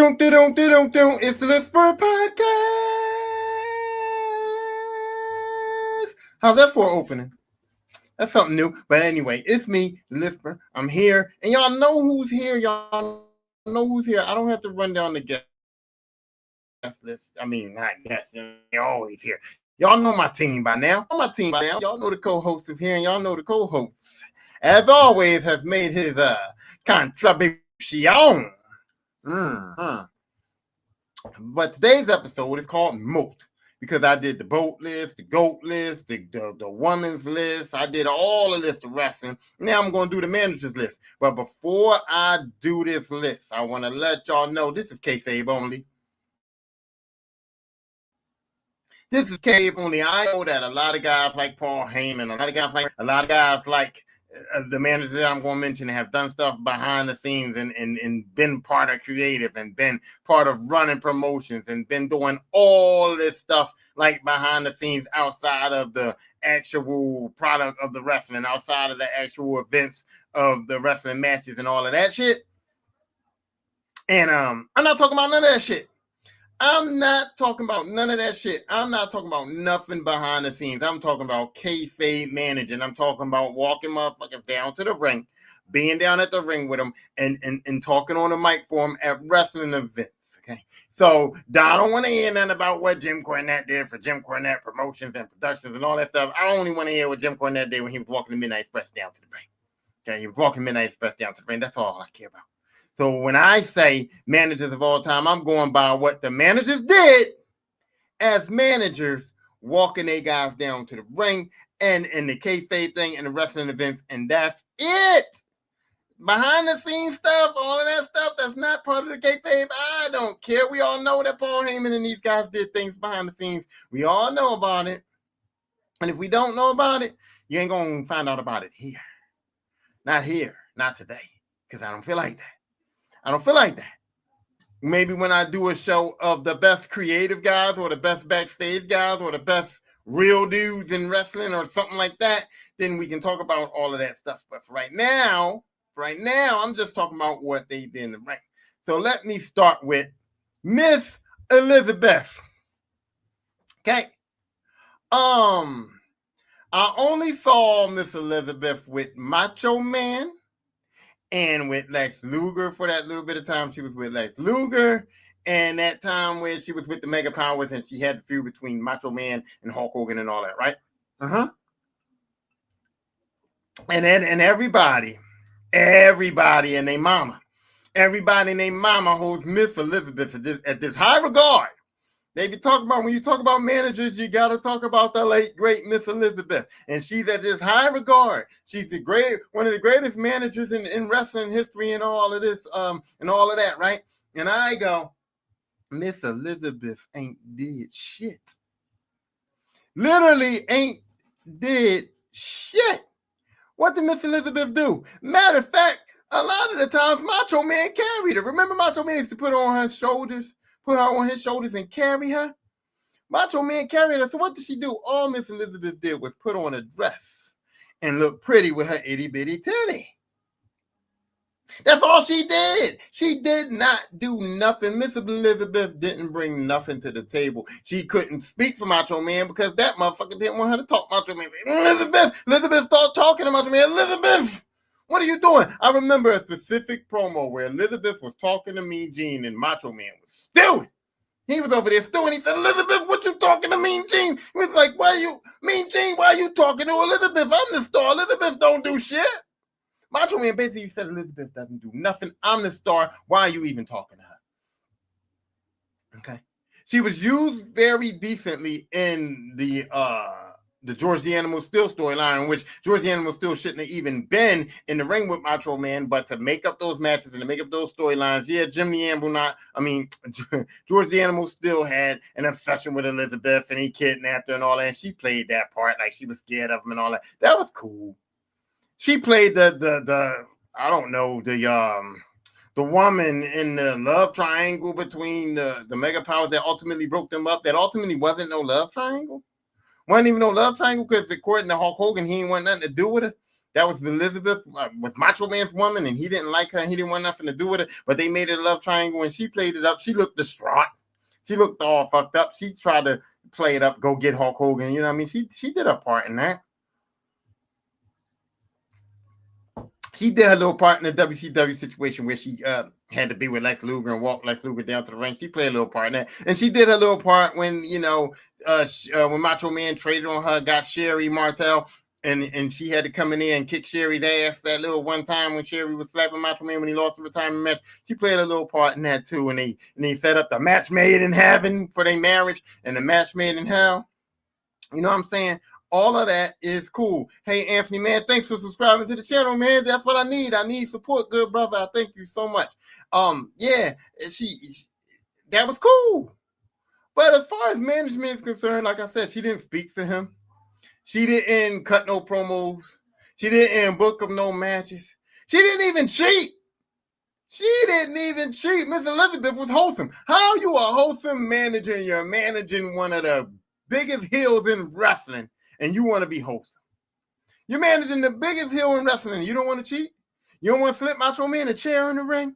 It's the Lisper Podcast. How's that for opening? That's something new. But anyway, it's me, Lisper. I'm here. And y'all know who's here. Y'all know who's here. I don't have to run down the guest list. I mean, not guests. They're always here. Y'all know my team by now. Y'all know the co-host is here. And y'all know the co-host, as always, has made his contribution. Mm-hmm. But today's episode is called M.O.A.T. because I did the boat list, the goat list, the woman's list. I did all the list of wrestling. Now I'm going to do the manager's list. But before I do this list, I want to let y'all know this is kayfabe only. This is kayfabe only. I know that a lot of guys like Paul Heyman, a lot of guys like the managers that I'm going to mention have done stuff behind the scenes and been part of creative and been part of running promotions and been doing all this stuff like behind the scenes outside of the actual product of the wrestling, outside of the actual events of the wrestling matches and all of that shit. And I'm not talking about none of that shit. I'm not talking about none of that shit. I'm not talking about nothing behind the scenes. I'm talking about kayfabe managing. I'm talking about walking motherfuckers down to the ring, being down at the ring with them, and talking on the mic for them at wrestling events. Okay, so I don't want to hear nothing about what Jim Cornette did for Jim Cornette Promotions and Productions and all that stuff. I only want to hear what Jim Cornette did when he was walking the Midnight Express down to the ring. Okay, he was walking Midnight Express down to the ring. That's all I care about. So when I say managers of all time, I'm going by what the managers did as managers, walking their guys down to the ring and the kayfabe thing and the wrestling events, and that's it. Behind the scenes stuff, all of that stuff that's not part of the kayfabe, I don't care. We all know that Paul Heyman and these guys did things behind the scenes. We all know about it. And if we don't know about it, you ain't going to find out about it here. Not here, not today, because I don't feel like that. I don't feel like that. Maybe when I do a show of the best creative guys or the best backstage guys or the best real dudes in wrestling or something like that, then we can talk about all of that stuff. But for right now, I'm just talking about what they did in the ring. So let me start with Miss Elizabeth. Okay. I only saw Miss Elizabeth with Macho Man and with Lex Luger for that little bit of time she was with Lex Luger, and that time where she was with the Mega Powers and she had the feud between Macho Man and Hulk Hogan and all that, right? And everybody and their mama, holds Miss Elizabeth at this high regard. They be talking about, when you talk about managers, you got to talk about the late, great Miss Elizabeth. And she's at this high regard. She's one of the greatest managers in wrestling history and all of this, and all of that, right? And I go, Miss Elizabeth ain't did shit. Literally ain't did shit. What did Miss Elizabeth do? Matter of fact, a lot of the times Macho Man carried her. Remember Macho Man used to put her on his shoulders and carry her? Macho Man carried her. So what did she do? All Miss Elizabeth did was put on a dress and look pretty with her itty bitty titty. That's all she did. She did not do nothing. Miss Elizabeth didn't bring nothing to the table. She couldn't speak for Macho Man because that motherfucker didn't want her to talk. Macho Man said, Elizabeth, start talking to Macho Man. Elizabeth, what are you doing? I remember a specific promo where Elizabeth was talking to Mean Gene and Macho Man was stewing. He was over there stewing. He said, Elizabeth, what you talking to Mean Gene? He was like, Mean Gene, why are you talking to Elizabeth? I'm the star. Elizabeth don't do shit. Macho Man basically said, Elizabeth doesn't do nothing. I'm the star. Why are you even talking to her? Okay. She was used very decently in the George the Animal Steel storyline, in which George the Animal Steel shouldn't have even been in the ring with Macho Man, but to make up those matches and to make up those storylines, George the Animal Steel had an obsession with Elizabeth and he kidnapped her and all that, and she played that part like she was scared of him and all that. That was cool. She played the woman in the love triangle between the Mega Powers that ultimately broke them up. That ultimately wasn't no love triangle. Wasn't even no love triangle because according to Hulk Hogan, he ain't want nothing to do with her. That was Elizabeth was Macho Man's woman, and he didn't like her. And he didn't want nothing to do with it. But they made it a love triangle, and she played it up. She looked distraught. She looked all fucked up. She tried to play it up, go get Hulk Hogan. You know what I mean? She did her part in that. She did her little part in the WCW situation where she had to be with Lex Luger and walk Lex Luger down to the ring. She played a little part in that. And she did her little part when, when Macho Man traded on her, got Sherry Martel, and she had to come in there and kick Sherry's ass that little one time when Sherry was slapping Macho Man when he lost the retirement match. She played a little part in that too. And they set up the match made in heaven for their marriage and the match made in hell. You know what I'm saying? All of that is cool. Hey, Anthony, man, thanks for subscribing to the channel, man. That's what I need. I need support, good brother. I thank you so much. Yeah, that was cool. But as far as management is concerned, like I said, she didn't speak for him. She didn't cut no promos. She didn't book up no matches. She didn't even cheat. Miss Elizabeth was wholesome. How you a wholesome manager and you're managing one of the biggest heels in wrestling and you want to be wholesome? You're managing the biggest heel in wrestling and you don't want to cheat? You don't want to slip Macho Man a chair in the ring?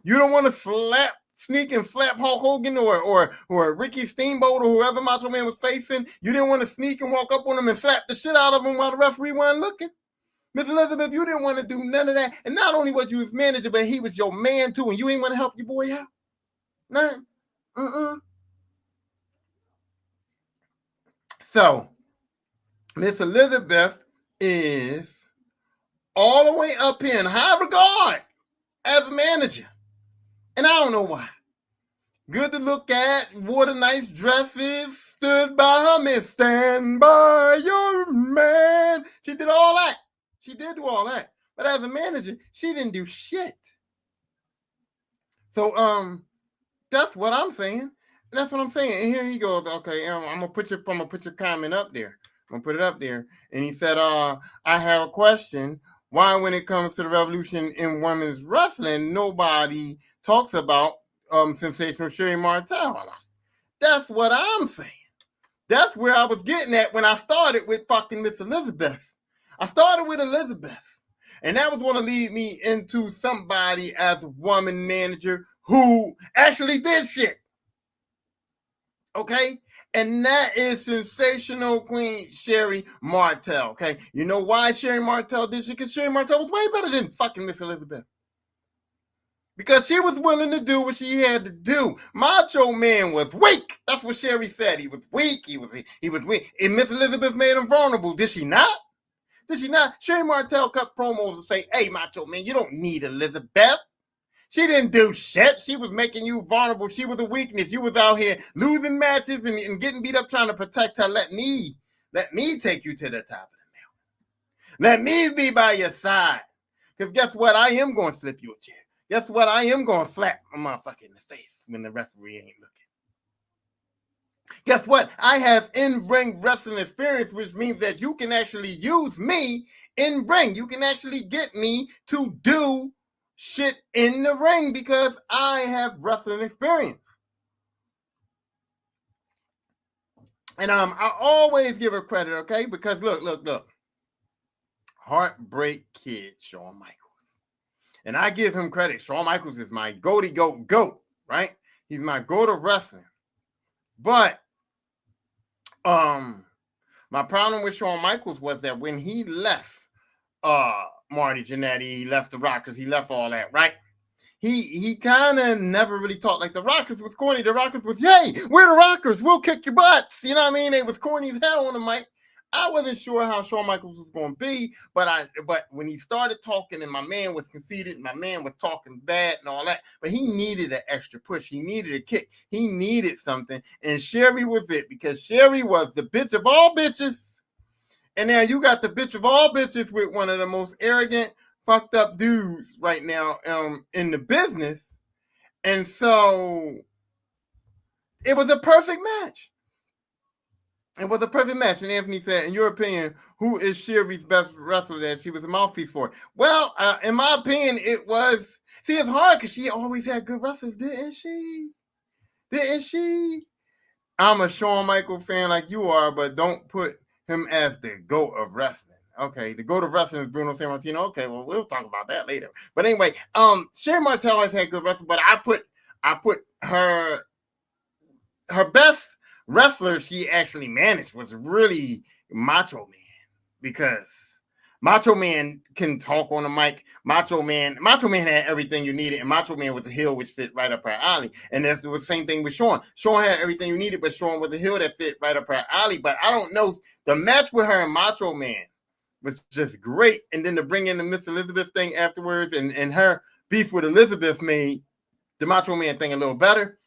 You don't want to sneak and slap Hulk Hogan or Ricky Steamboat or whoever Macho Man was facing? You didn't want to sneak and walk up on him and slap the shit out of him while the referee wasn't looking? Miss Elizabeth, you didn't want to do none of that. And not only was you his manager, but he was your man too, and you ain't want to help your boy out? None. So, Miss Elizabeth is all the way up in high regard as a manager. And I don't know why. Good to look at, wore the nice dresses, stood by her man, stand by your man. She did all that. She did do all that. But as a manager, she didn't do shit. So that's what I'm saying. That's what I'm saying. And here he goes. Okay, I'm gonna put your comment up there. I'm gonna put it up there. And he said, I have a question. Why, when it comes to the revolution in women's wrestling, nobody talks about sensational Sherry Martel? That's what I'm saying. That's where I was getting at when I started with fucking Miss Elizabeth. I started with Elizabeth. And that was going to lead me into somebody as a woman manager who actually did shit. Okay? And that is sensational Queen Sherry Martel. Okay? You know why Sherry Martel did shit? Because Sherry Martel was way better than fucking Miss Elizabeth. Because she was willing to do what she had to do. Macho Man was weak. That's what Sherry said. He was weak. He was weak. And Miss Elizabeth made him vulnerable. Did she not? Did she not? Sherry Martel cut promos and say, hey, Macho Man, you don't need Elizabeth. She didn't do shit. She was making you vulnerable. She was a weakness. You was out here losing matches and getting beat up trying to protect her. Let me take you to the top of the mountain. Let me be by your side. Because guess what? I am going to slip you a chair. Guess what? I am going to slap a motherfucker in the face when the referee ain't looking. Guess what? I have in-ring wrestling experience, which means that you can actually use me in ring. You can actually get me to do shit in the ring because I have wrestling experience. And I always give her credit, okay? Because look. Heartbreak Kid, Shawn Michaels. And I give him credit. Shawn Michaels is my goat, right? He's my goat of wrestling. But my problem with Shawn Michaels was that when he left Marty Jannetty, he left the Rockers, he left all that, right? He kind of never really talked like the Rockers was corny. The Rockers was, yay, we're the Rockers, we'll kick your butts. You know what I mean? They was corny as hell on the mic. I wasn't sure how Shawn Michaels was going to be, but when he started talking and my man was conceited, my man was talking bad and all that, but he needed an extra push. He needed a kick. He needed something, and Sherry was it because Sherry was the bitch of all bitches. And now you got the bitch of all bitches with one of the most arrogant, fucked up dudes right now in the business. And so it was a perfect match. It was a perfect match. And Anthony said, in your opinion, who is Sherry's best wrestler that she was a mouthpiece for? Well, in my opinion, it was, see, it's hard because she always had good wrestlers, didn't she? Didn't she? I'm a Shawn Michaels fan like you are, but don't put him as the GOAT of wrestling. Okay, the go to wrestling is Bruno Sammartino. Okay, well we'll talk about that later. But anyway, Sherry Martel has had good wrestling, but I put her best wrestler she actually managed was really Macho Man, because Macho Man can talk on the mic. Macho Man had everything you needed, and Macho Man was a heel which fit right up her alley. And that's the same thing with Shawn. Shawn had everything you needed, but Shawn was a heel that fit right up her alley. But I don't know, the match with her and Macho Man was just great. And then to bring in the Miss Elizabeth thing afterwards, and her beef with Elizabeth made the Macho Man thing a little better.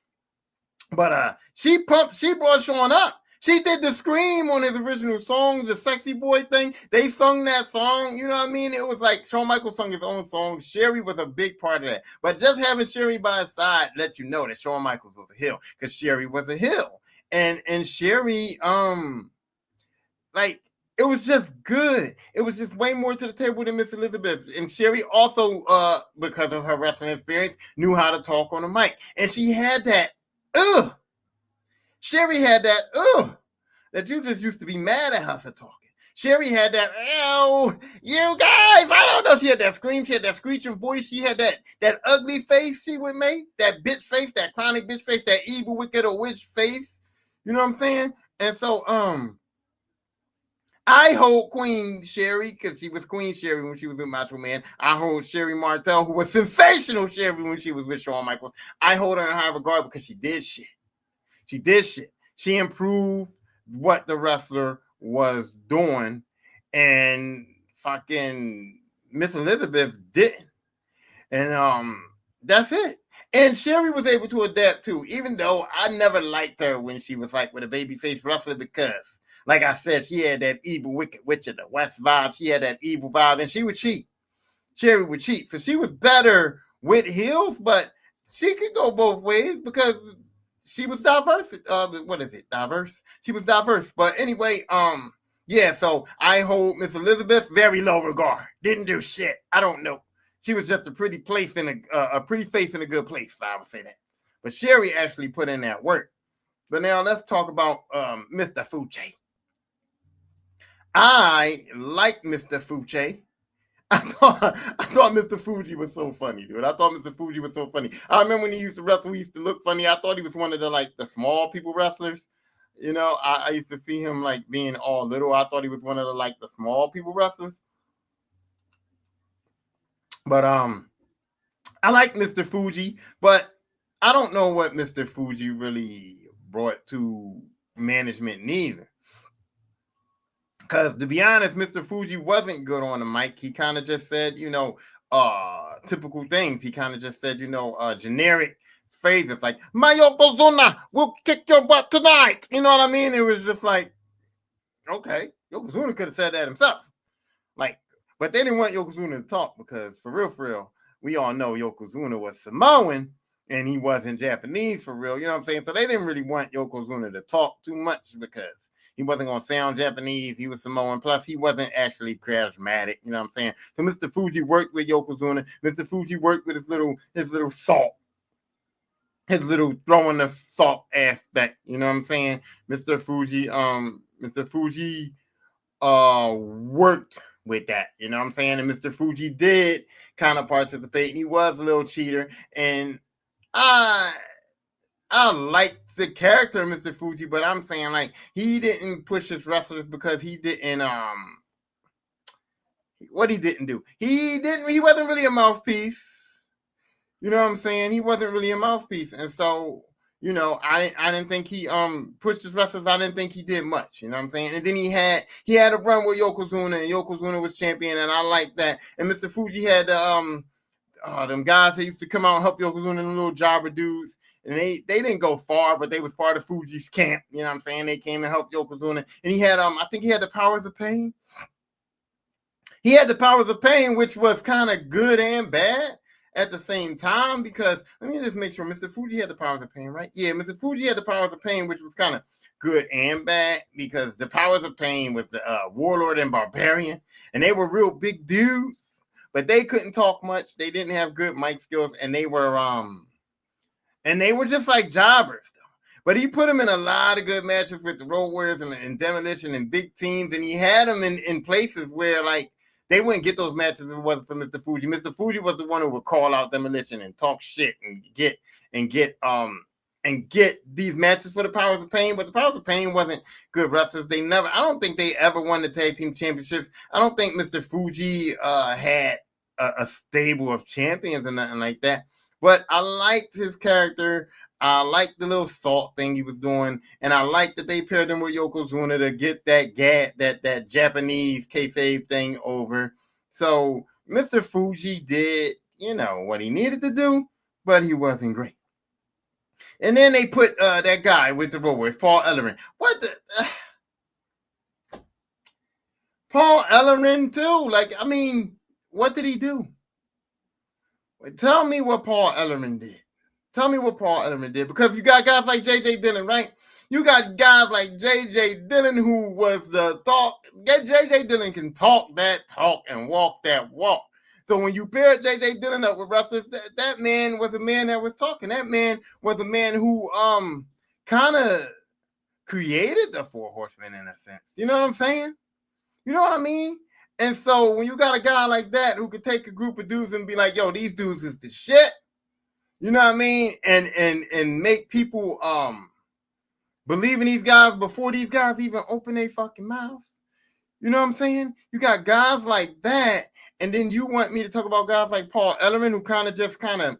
But she brought Shawn up. She did the scream on his original song, the Sexy Boy thing. They sung that song, you know what I mean? It was like Shawn Michaels sung his own song. Sherry was a big part of that. But just having Sherry by his side let you know that Shawn Michaels was a heel, because Sherry was a heel. And Sherry, like, it was just good. It was just way more to the table than Miss Elizabeth. And Sherry also, because of her wrestling experience, knew how to talk on the mic. And she had that, Sherry had that, that you just used to be mad at her for talking. Sherry had that, you guys, I don't know. She had that scream. She had that screeching voice. She had that ugly face she would make, that bitch face, that chronic bitch face, that evil, wicked, or witch face. You know what I'm saying? And so, I hold Queen Sherry, because she was Queen Sherry when she was with Macho Man. I hold Sherry Martel, who was sensational Sherry when she was with Shawn Michaels. I hold her in high regard because she did shit. She did shit. She improved what the wrestler was doing, and fucking Miss Elizabeth didn't. And that's it. And Sherry was able to adapt too, even though I never liked her when she was like with a babyface wrestler, because, like I said, she had that evil, wicked witch of the West vibe. She had that evil vibe, and she would cheat. Sherry would cheat. So she was better with heels, but she could go both ways because she was diverse. What is it? Diverse? She was diverse. But anyway, yeah, so I hold Miss Elizabeth very low regard. Didn't do shit. I don't know. She was just a pretty place in a pretty face in a good place, I would say that. But Sherry actually put in that work. But now let's talk about Mr. Fuji. I like Mr. Fuji. I thought Mr. Fuji was so funny, dude. I thought Mr. Fuji was so funny. I remember when he used to wrestle, he used to look funny. I thought he was one of the small people wrestlers. You know, I used to see him like being all little. I thought he was one of the small people wrestlers. But I like Mr. Fuji, but I don't know what Mr. Fuji really brought to management neither. Because to be honest, Mr. Fuji wasn't good on the mic. He kind of just said, typical things. He kind of just said, generic phrases like, "My Yokozuna will kick your butt tonight." You know what I mean? It was just like, okay, Yokozuna could have said that himself. But they didn't want Yokozuna to talk because, for real, we all know Yokozuna was Samoan and he wasn't Japanese for real. You know what I'm saying? So they didn't really want Yokozuna to talk too much because he wasn't going to sound Japanese. He was Samoan. Plus, he wasn't actually charismatic. You know what I'm saying? So Mr. Fuji worked with Yokozuna. Mr. Fuji worked with his little salt. His little throwing the salt aspect. You know what I'm saying? Mr. Fuji worked with that. You know what I'm saying? And Mr. Fuji did kind of participate. He was a little cheater. And I like the character of Mr. Fuji, but I'm saying he didn't push his wrestlers because he didn't what he didn't do. He wasn't really a mouthpiece. You know what I'm saying? He wasn't really a mouthpiece. And so, I didn't think he pushed his wrestlers. I didn't think he did much. You know what I'm saying? And then he had a run with Yokozuna, and Yokozuna was champion, and I like that. And Mr. Fuji had them guys that used to come out and help Yokozuna, and the little jobber dudes. And they didn't go far, but they was part of Fuji's camp. You know what I'm saying? They came and helped Yokozuna. And he had I think he had the Powers of Pain. He had the Powers of Pain, which was kind of good and bad at the same time, because let me just make sure Mr. Fuji had the Powers of Pain, right? Yeah, Mr. Fuji had the Powers of Pain, which was kind of good and bad, because the Powers of Pain was the Warlord and Barbarian, and they were real big dudes, but they couldn't talk much. They didn't have good mic skills, and they were just like jobbers, though. But he put him in a lot of good matches with the Road Warriors and Demolition and big teams, and he had them in places where like they wouldn't get those matches if it wasn't for Mr. Fuji. Mr. Fuji was the one who would call out Demolition and talk shit and get these matches for the Powers of Pain, but the Powers of Pain wasn't good wrestlers. I don't think they ever won the tag team championships. I don't think Mr. Fuji had a stable of champions or nothing like that. But I liked his character. I liked the little salt thing he was doing, and I liked that they paired him with Yokozuna to get that Japanese kayfabe thing over. So Mr. Fuji did, what he needed to do, but he wasn't great. And then they put that guy with the Road Warriors, Paul Ellering. What the? Paul Ellering too. Like, I mean, what did he do? Tell me what Paul Ellering did. Tell me what Paul Ellering did. Because you got guys like J.J. Dillon, right? You got guys like J.J. Dillon who was the talk. J.J. Dillon can talk that talk and walk that walk. So when you pair J.J. Dillon up with wrestlers, that man was a man that was talking. That man was a man who kind of created the Four Horsemen in a sense. You know what I'm saying? You know what I mean? And so when you got a guy like that who could take a group of dudes and be like, yo, these dudes is the shit. You know what I mean? And make people believe in these guys before these guys even open their fucking mouths. You know what I'm saying? You got guys like that, and then you want me to talk about guys like Paul Ellering, who kind of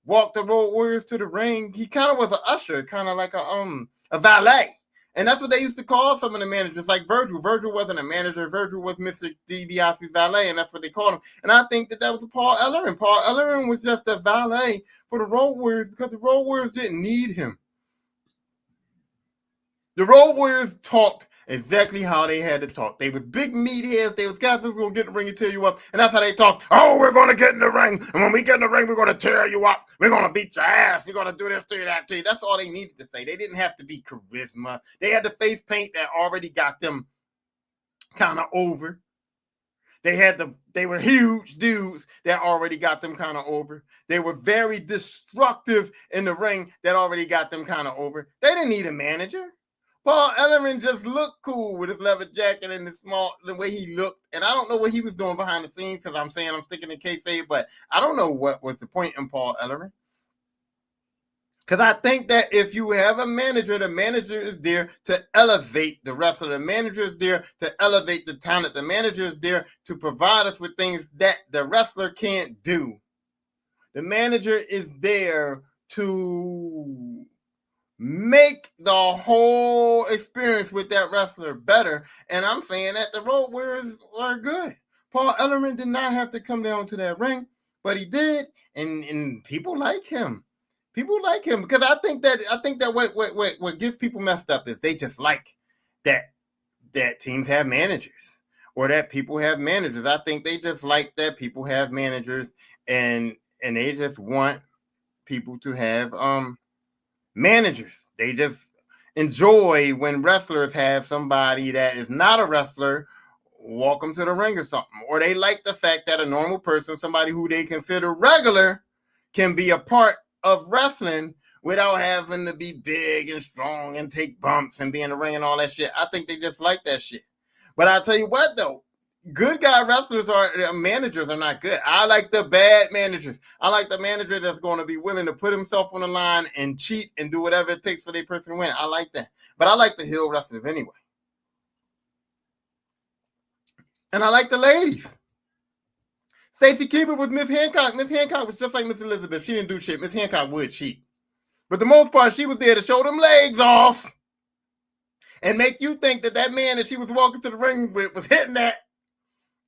walked the Road Warriors to the ring. He kind of was an usher, kind of like a valet. And that's what they used to call some of the managers, like Virgil. Virgil wasn't a manager. Virgil was Mr. DiBiase's valet, and that's what they called him. And I think that was Paul Ellering. Paul Ellering was just a valet for the Road Warriors because the Road Warriors didn't need him. The Road Warriors talked exactly how they had to talk. They was big meatheads. They was guys who was going to get in the ring and tear you up. And that's how they talked. Oh, we're going to get in the ring. And when we get in the ring, we're going to tear you up. We're going to beat your ass. We're going to do this to you, that to you. That's all they needed to say. They didn't have to be charisma. They had the face paint that already got them kind of over. They were huge dudes that already got them kind of over. They were very destructive in the ring that already got them kind of over. They didn't need a manager. Paul Ellering just looked cool with his leather jacket and the way he looked. And I don't know what he was doing behind the scenes because I'm saying I'm sticking to kayfabe, but I don't know what was the point in Paul Ellering. Because I think that if you have a manager, the manager is there to elevate the wrestler. The manager is there to elevate the talent. The manager is there to provide us with things that the wrestler can't do. The manager is there to make the whole experience with that wrestler better. And I'm saying that the Road Warriors are good. Paul Ellering did not have to come down to that ring, but he did. And people like him. People like him because I think that what gets people messed up is they just like that teams have managers or that people have managers. I think they just like that people have managers and they just want people to have managers. They just enjoy when wrestlers have somebody that is not a wrestler walk them to the ring or something. Or they like the fact that a normal person, somebody who they consider regular, can be a part of wrestling without having to be big and strong and take bumps and be in the ring and all that shit. I think they just like that shit. But I'll tell you what, though. Good guy wrestlers managers are not good. I like the bad managers. I like the manager that's going to be willing to put himself on the line and cheat and do whatever it takes for their person to win. I like that. But I like the heel wrestlers anyway. And I like the ladies. Stacey Keebler was Miss Hancock. Miss Hancock was just like Miss Elizabeth. She didn't do shit. Miss Hancock would cheat. But the most part, she was there to show them legs off and make you think that man that she was walking to the ring with was hitting that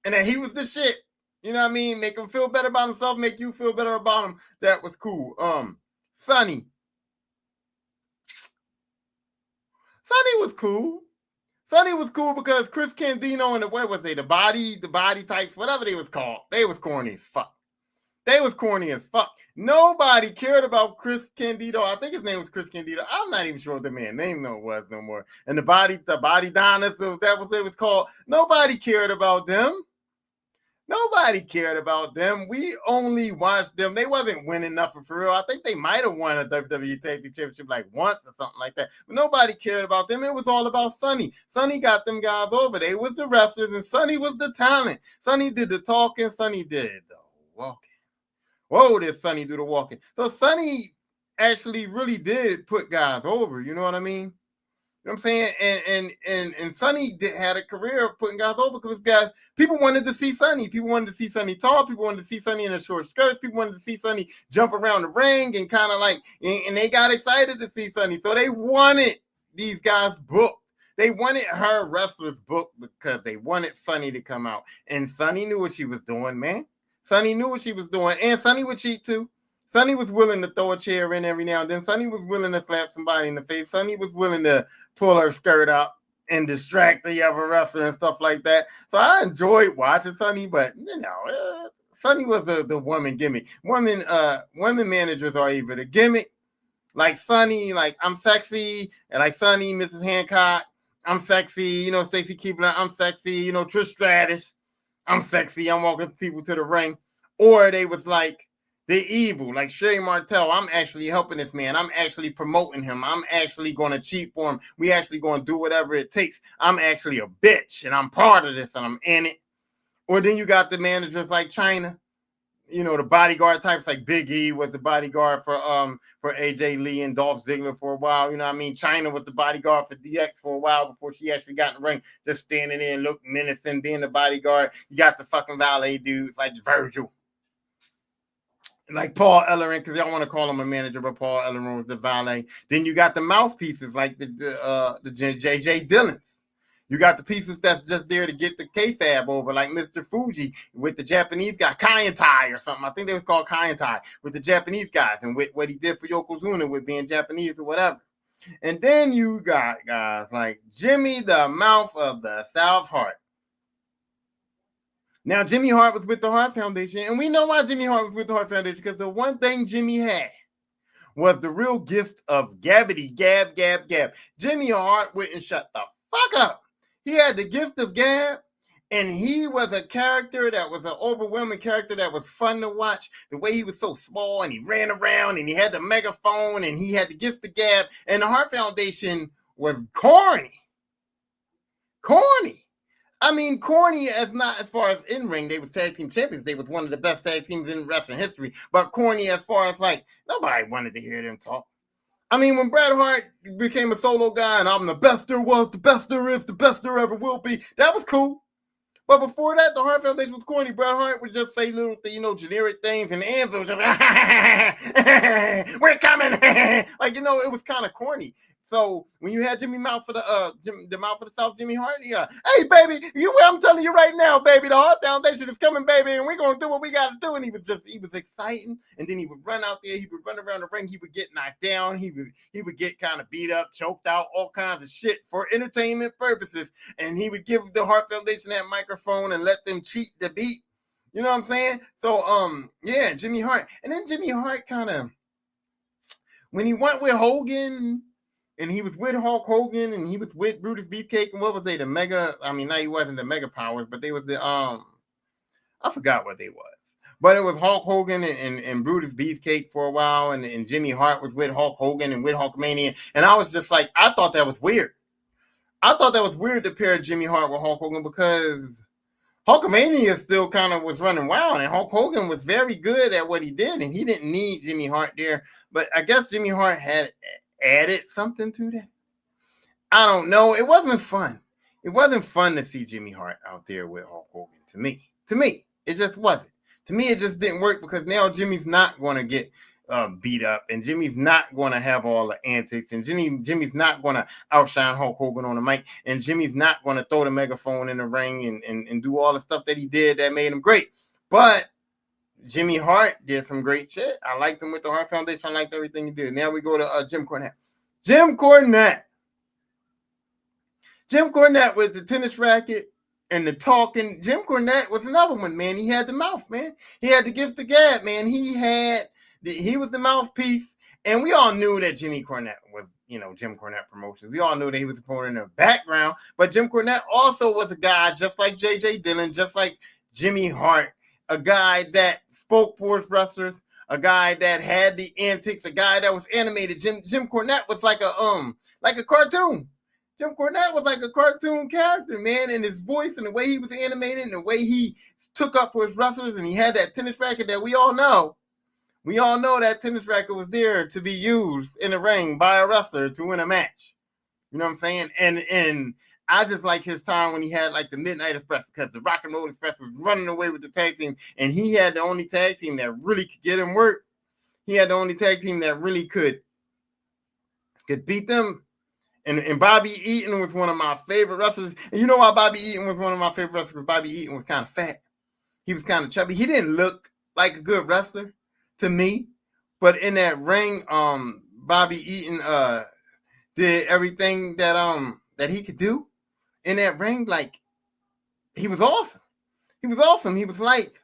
and that he was the shit. You know what I mean? Make him feel better about himself, make you feel better about him. That was cool. Sunny was cool. Sonny was cool because Chris Candido and what was they? The body types, whatever they was called. They was corny as fuck. Nobody cared about Chris Candido. I think his name was Chris Candido. I'm not even sure what the man's name was no more. And the body dinosaurs, that was what it was called. Nobody cared about them. Nobody cared about them. We only watched them. They wasn't winning nothing for real. I think they might have won a WWE Tag Team Championship like once or something like that. But nobody cared about them. It was all about Sonny. Sonny got them guys over. They was the wrestlers, and Sonny was the talent. Sonny did the talking. Sonny did the walking. Whoa, did Sonny do the walking? So Sonny actually really did put guys over. You know what I mean? You know what I'm saying? And Sonny had a career of putting guys over because guys, people wanted to see Sonny. People wanted to see Sonny tall. People wanted to see Sonny in a short skirts. People wanted to see Sonny jump around the ring and kind of like, and they got excited to see Sonny. So they wanted these guys booked. They wanted her wrestlers booked because they wanted Sonny to come out. And Sonny knew what she was doing, man. Sonny knew what she was doing. And Sonny would cheat too. Sonny was willing to throw a chair in every now and then. Sonny was willing to slap somebody in the face. Sonny was willing to pull her skirt up and distract the other wrestler and stuff like that. So I enjoyed watching Sonny, but you know, Sonny was the woman gimmick. Women managers are either the gimmick, like Sonny, like I'm sexy, and like Sonny, Mrs. Hancock, I'm sexy. You know, Stacey Keebler, I'm sexy. You know, Trish Stratus, I'm sexy. I'm walking people to the ring, or they was like the evil, like Sherry Martel. I'm actually helping this man. I'm actually promoting him. I'm actually going to cheat for him. We actually going to do whatever it takes. I'm actually a bitch, and I'm part of this, and I'm in it. Or then you got the managers like China, you know, the bodyguard types like Big E was the bodyguard for AJ Lee and Dolph Ziggler for a while. You know what I mean? China was the bodyguard for DX for a while before she actually got in the ring, just standing there and looking menacing, being the bodyguard. You got the fucking valet dudes like Virgil, like Paul Ellering, because y'all want to call him a manager, but Paul Ellering was the valet. Then you got the mouthpieces like the JJ Dillons. You got the pieces that's just there to get the kayfabe over, like Mr. Fuji with the Japanese guy, Kaientai or something. I think they was called Kaientai with the Japanese guys, and with what he did for Yokozuna with being Japanese or whatever. And then you got guys like Jimmy the Mouth of the South Hart. Now, Jimmy Hart was with the Hart Foundation, and we know why Jimmy Hart was with the Hart Foundation, because the one thing Jimmy had was the real gift of gabbity, gab, gab, gab. Jimmy Hart wouldn't shut the fuck up. He had the gift of gab, and he was a character that was an overwhelming character that was fun to watch. The way he was so small, and he ran around, and he had the megaphone, and he had the gift of gab, and the Hart Foundation was corny. Corny. I mean, corny as far as in ring, they was tag team champions. They was one of the best tag teams in wrestling history. But corny as far as like nobody wanted to hear them talk. I mean, when Bret Hart became a solo guy and I'm the best there was, the best there is, the best there ever will be, that was cool. But before that, the Hart Foundation was corny. Bret Hart would just say little, generic things, and the answer was just, we're coming. Like, it was kind of corny. So when you had Jimmy Mouth for the Mouth for the South, Jimmy Hart, hey baby, I'm telling you right now, baby, the Hart Foundation is coming, baby, and we're gonna do what we gotta do. And he was exciting, and then he would run out there, he would run around the ring, he would get knocked down, he would get kind of beat up, choked out, all kinds of shit for entertainment purposes, and he would give the Hart Foundation that microphone and let them cheat the beat. You know what I'm saying? So yeah, Jimmy Hart, and then Jimmy Hart kind of, when he went with Hogan. And he was with Hulk Hogan, and he was with Brutus Beefcake, and what was they? The Mega? I mean, no, he wasn't the Mega Powers, but they was the I forgot what they was. But it was Hulk Hogan and Brutus Beefcake for a while, and Jimmy Hart was with Hulk Hogan and with Hulkamania, and I was just like, I thought that was weird. I thought that was weird to pair Jimmy Hart with Hulk Hogan because Hulkamania still kind of was running wild, and Hulk Hogan was very good at what he did, and he didn't need Jimmy Hart there. But I guess Jimmy Hart had added something to that. I don't know. It wasn't fun. It wasn't fun to see Jimmy Hart out there with Hulk Hogan. To me, it just wasn't. To me, it just didn't work because now Jimmy's not going to get beat up, and Jimmy's not going to have all the antics, and Jimmy's not going to outshine Hulk Hogan on the mic, and Jimmy's not going to throw the megaphone in the ring and do all the stuff that he did that made him great. But Jimmy Hart did some great shit. I liked him with the Hart Foundation. I liked everything he did. Now we go to Jim Cornette. Jim Cornette with the tennis racket and the talking. Jim Cornette was another one, man. He had the mouth, man. He had the gift of gab, man. He was the mouthpiece. And we all knew that Jimmy Cornette was, Jim Cornette Promotions. We all knew that he was a promoter in the background. But Jim Cornette also was a guy just like J.J. Dillon, just like Jimmy Hart, a guy that spoke for his wrestlers, a guy that had the antics, a guy that was animated. Jim Cornette was like a cartoon. Jim Cornette was like a cartoon character, man, and his voice and the way he was animated and the way he took up for his wrestlers, and he had that tennis racket that we all know. We all know that tennis racket was there to be used in the ring by a wrestler to win a match. You know what I'm saying? And I just like his time when he had like the Midnight Express, because the Rock and Roll Express was running away with the tag team, and he had the only tag team that really could get him work. He had the only tag team that really could beat them. And Bobby Eaton was one of my favorite wrestlers. And you know why Bobby Eaton was one of my favorite wrestlers? Because Bobby Eaton was kind of fat. He was kind of chubby. He didn't look like a good wrestler to me. But in that ring, Bobby Eaton did everything that he could do in that ring. Like, he was awesome. He was awesome. He was like,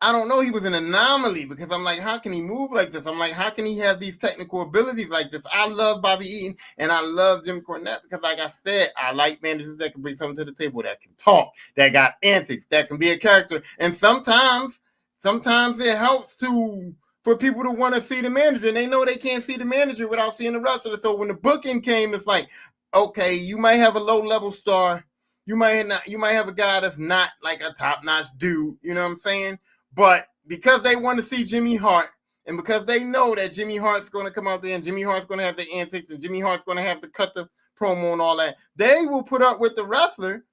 I don't know, he was an anomaly, because I'm like, how can he move like this? I'm like, how can he have these technical abilities like this? I love Bobby Eaton and I love Jim Cornette because, like I said, I like managers that can bring something to the table, that can talk, that got antics, that can be a character. And sometimes it helps for people to want to see the manager, and they know they can't see the manager without seeing the wrestler. So when the booking came, it's like, okay, you might have a low-level star. You might have a guy that's not like a top-notch dude, you know what I'm saying? But because they want to see Jimmy Hart, and because they know that Jimmy Hart's going to come out there and Jimmy Hart's going to have the antics and Jimmy Hart's going to have to cut the promo and all that, they will put up with the wrestler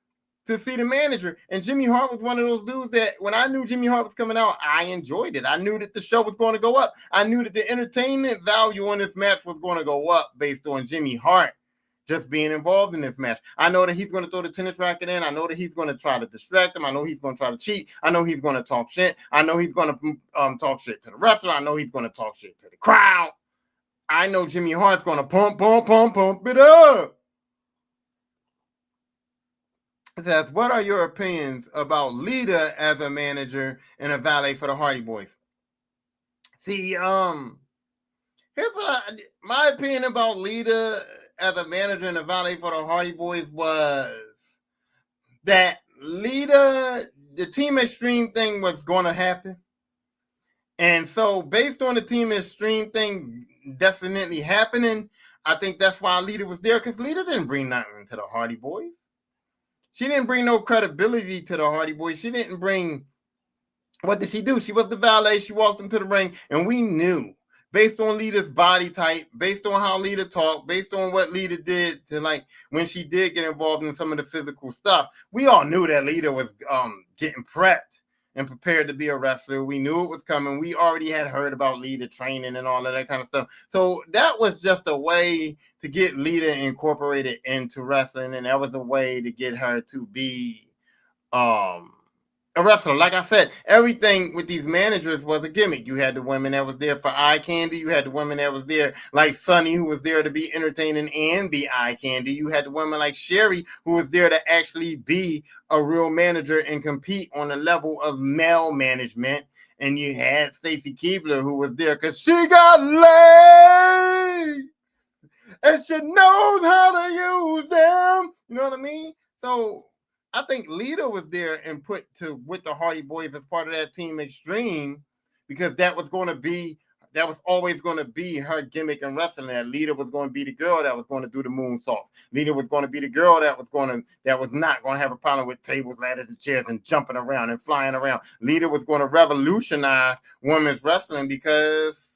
to see the manager. And Jimmy Hart was one of those dudes that when I knew Jimmy Hart was coming out, I enjoyed it. I knew that the show was going to go up. I knew that the entertainment value on this match was going to go up based on Jimmy Hart just being involved in this match. I know that he's going to throw the tennis racket in. I know that he's going to try to distract him. I know he's going to try to cheat. I know he's going to talk shit. I know he's going to talk shit to the wrestler. I know he's going to talk shit to the crowd. I know Jimmy Hart's going to pump it up. It says, what are your opinions about Lita as a manager and a valet for the Hardy Boys? See, here's my opinion about Lita as a manager and a valet for the Hardy Boys was that Lita, the Team Extreme thing was going to happen. And so based on the Team Extreme thing definitely happening, I think that's why Lita was there, because Lita didn't bring nothing to the Hardy Boys. She didn't bring no credibility to the Hardy Boys. She didn't bring, what did she do? She was the valet. She walked into the ring, and we knew, based on Lita's body type, based on how Lita talked, based on what Lita did to, like, when she did get involved in some of the physical stuff, we all knew that Lita was getting prepped and prepared to be a wrestler. We knew it was coming. We already had heard about Lita training and all of that kind of stuff. So that was just a way to get Lita incorporated into wrestling, and that was a way to get her to be a wrestler. Like I said, everything with these managers was a gimmick. You had the women that was there for eye candy. You had the women that was there like Sunny, who was there to be entertaining and be eye candy. You had the women like Sherry, who was there to actually be a real manager and compete on the level of male management. And you had Stacy Keibler, who was there because she got laid and she knows how to use them. You know what I mean? So I think Lita was there and put to with the Hardy Boys as part of that Team Extreme, because that was always going to be her gimmick in wrestling. That Lita was going to be the girl that was going to do the moonsaults. Lita was going to be the girl that was not going to have a problem with tables, ladders, and chairs and jumping around and flying around. Lita was going to revolutionize women's wrestling, because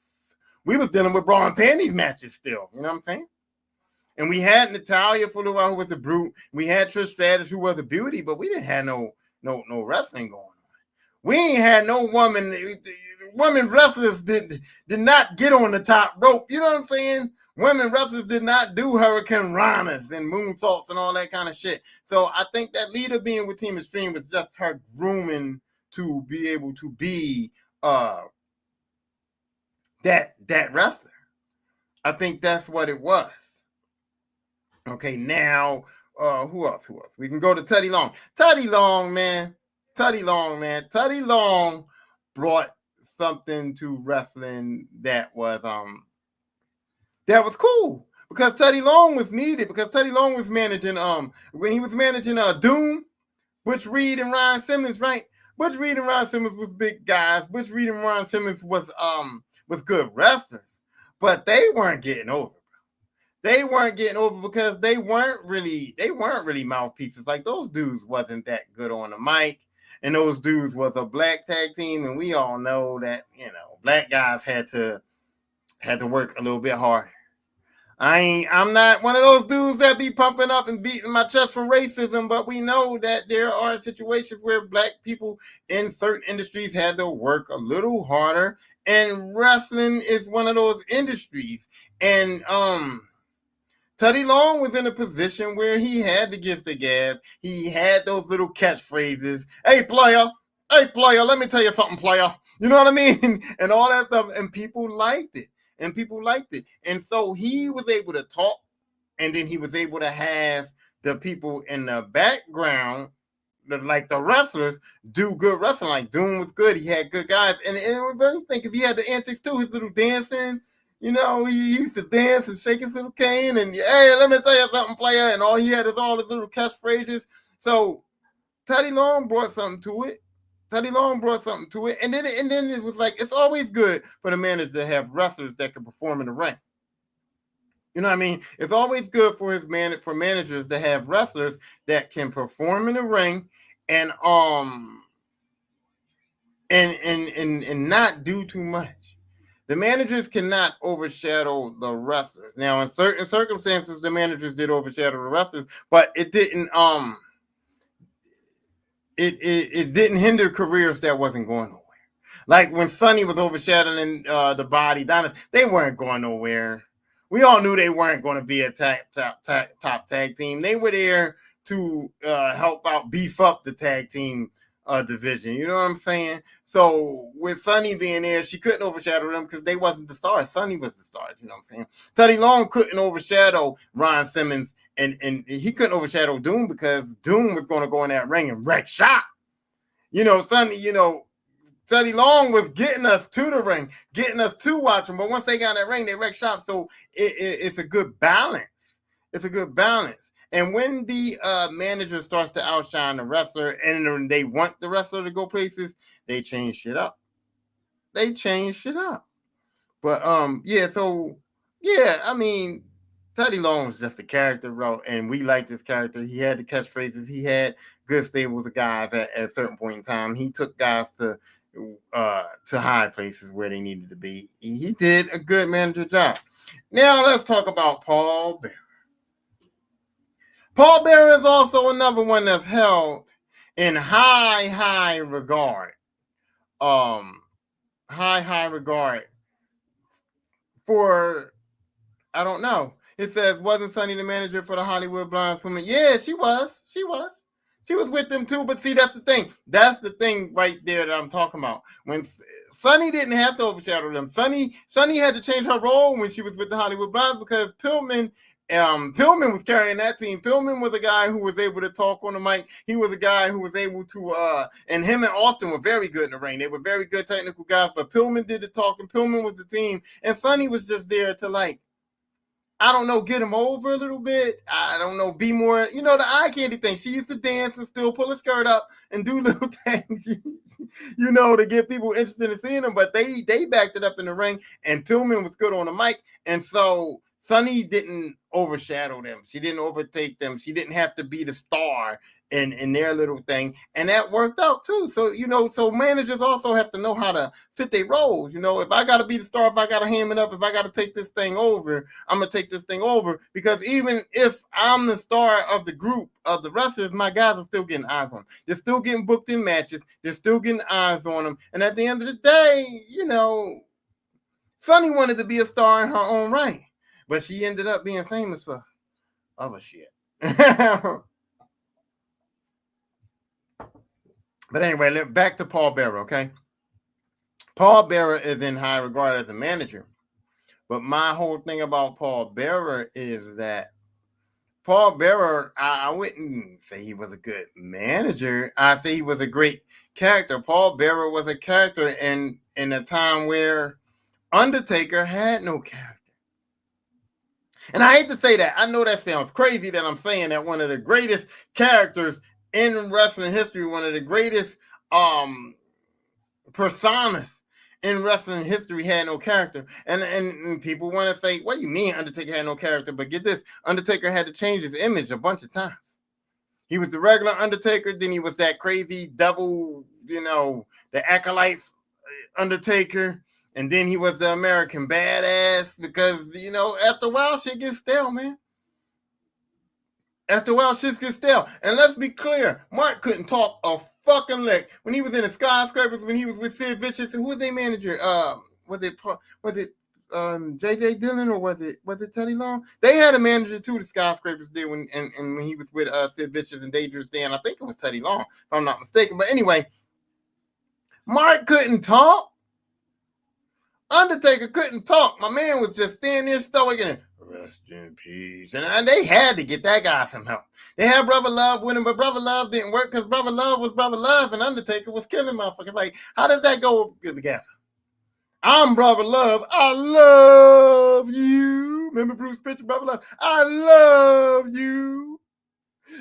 we was dealing with bra and panties matches still. You know what I'm saying? And we had Natalya for a while, who was a brute. We had Trish Stratus, who was a beauty, but we didn't have no wrestling going on. We ain't had no woman. Women wrestlers did not get on the top rope. You know what I'm saying? Women wrestlers did not do Hurricane Ranas and moonsaults and all that kind of shit. So I think that Lita being with Team Extreme was just her grooming to be able to be that wrestler. I think that's what it was. Okay, now, who else? We can go to Teddy Long. Teddy Long brought something to wrestling that was cool, because Teddy Long was needed, because Teddy Long was managing when he was managing Doom, Butch Reed and Ryan Simmons, right? Butch Reed and Ron Simmons was big guys. Butch Reed and Ron Simmons was good wrestlers, but they weren't getting over. They weren't getting over because they weren't really mouthpieces. Like those dudes wasn't that good on the mic, and those dudes was a black tag team, and we all know that black guys had to work a little bit harder. I'm not one of those dudes that be pumping up and beating my chest for racism, but we know that there are situations where black people in certain industries had to work a little harder, and wrestling is one of those industries. And Teddy Long was in a position where he had to give the gab. He had those little catchphrases. Hey, player, let me tell you something, player. You know what I mean? And all that stuff. And people liked it. And so he was able to talk, and then he was able to have the people in the background, like the wrestlers, do good wrestling. Like Doom was good. He had good guys. And I think if he had the antics too, his little dancing, he used to dance and shake his little cane and, hey, let me tell you something, player. And all he had is all his little catchphrases. So Teddy Long brought something to it. And then it was like, it's always good for the manager to have wrestlers that can perform in the ring. You know what I mean? It's always good for managers to have wrestlers that can perform in the ring and not do too much. The managers cannot overshadow the wrestlers. Now, in certain circumstances, the managers did overshadow the wrestlers, but it didn't it didn't hinder careers that wasn't going nowhere. Like when Sonny was overshadowing the Body Dinos, they weren't going nowhere. We all knew they weren't going to be a top tag team. They were there to help out, beef up the tag team division. You know what I'm saying? So with Sonny being there, she couldn't overshadow them because they wasn't the stars. Sonny was the stars. You know what I'm saying? Teddy Long couldn't overshadow Ron Simmons, and he couldn't overshadow Doom because Doom was going to go in that ring and wreck shop. Teddy Long was getting us to the ring, getting us to watch them. But once they got in that ring, they wrecked shop. So it's a good balance. And when the manager starts to outshine the wrestler and they want the wrestler to go places, they change shit up. But I mean, Teddy Long was just a character, bro, and we liked this character. He had the catchphrases. He had good stables of guys at a certain point in time. He took guys to high places where they needed to be. He did a good manager job. Now let's talk about Paul Bearer. Paul Bearer is also another one that's held in high regard. High regard for, I don't know. It says, wasn't Sonny the manager for the Hollywood Blondes women? Yeah, she was. She was with them too, but see, that's the thing. That's the thing right there that I'm talking about. When Sonny didn't have to overshadow them. Sonny had to change her role when she was with the Hollywood Blondes because Pillman was carrying that team. Pillman was a guy who was able to talk on the mic. He was a guy who was able to, and him and Austin were very good in the ring. They were very good technical guys, but Pillman did the talking. Pillman was the team, and Sonny was just there to, like, I don't know, get him over a little bit. I don't know, be more, the eye candy thing. She used to dance and still pull her skirt up and do little things, to get people interested in seeing them. But they backed it up in the ring, and Pillman was good on the mic. And so Sonny didn't overshadow them. She didn't overtake them. She didn't have to be the star in their little thing. And that worked out too. So, so managers also have to know how to fit their roles. If I got to be the star, if I got to ham it up, if I got to take this thing over, I'm going to take this thing over. Because even if I'm the star of the group of the wrestlers, my guys are still getting eyes on them. They're still getting booked in matches. They're still getting eyes on them. And at the end of the day, Sonny wanted to be a star in her own right. But she ended up being famous for other shit. But anyway, back to Paul Bearer, okay? Paul Bearer is in high regard as a manager. But my whole thing about Paul Bearer is that Paul Bearer, I wouldn't say he was a good manager. I'd say he was a great character. Paul Bearer was a character in a time where Undertaker had no character. And I hate to say that. I know that sounds crazy that I'm saying that one of the greatest characters in wrestling history, one of the greatest personas in wrestling history had no character. And people want to say, what do you mean Undertaker had no character? But get this, Undertaker had to change his image a bunch of times. He was the regular Undertaker, then he was that crazy double, the acolytes Undertaker, and then he was the American badass because, after a while, shit gets stale, man. After a while, shit gets stale. And let's be clear, Mark couldn't talk a fucking lick. When he was in the Skyscrapers, when he was with Sid Vicious, who was their manager? Was it J.J. Dillon or was it Teddy Long? They had a manager too, the Skyscrapers did, when he was with Sid Vicious and Dangerous Dan. I think it was Teddy Long, if I'm not mistaken. But anyway, Mark couldn't talk. Undertaker couldn't talk. My man was just standing there stoic and rest in peace. And they had to get that guy some help. They had Brother Love with him, but Brother Love didn't work because Brother Love was Brother Love and Undertaker was killing motherfuckers. Like, how did that go together? I'm Brother Love. I love you. Remember Bruce Pritchard, Brother Love? I love you.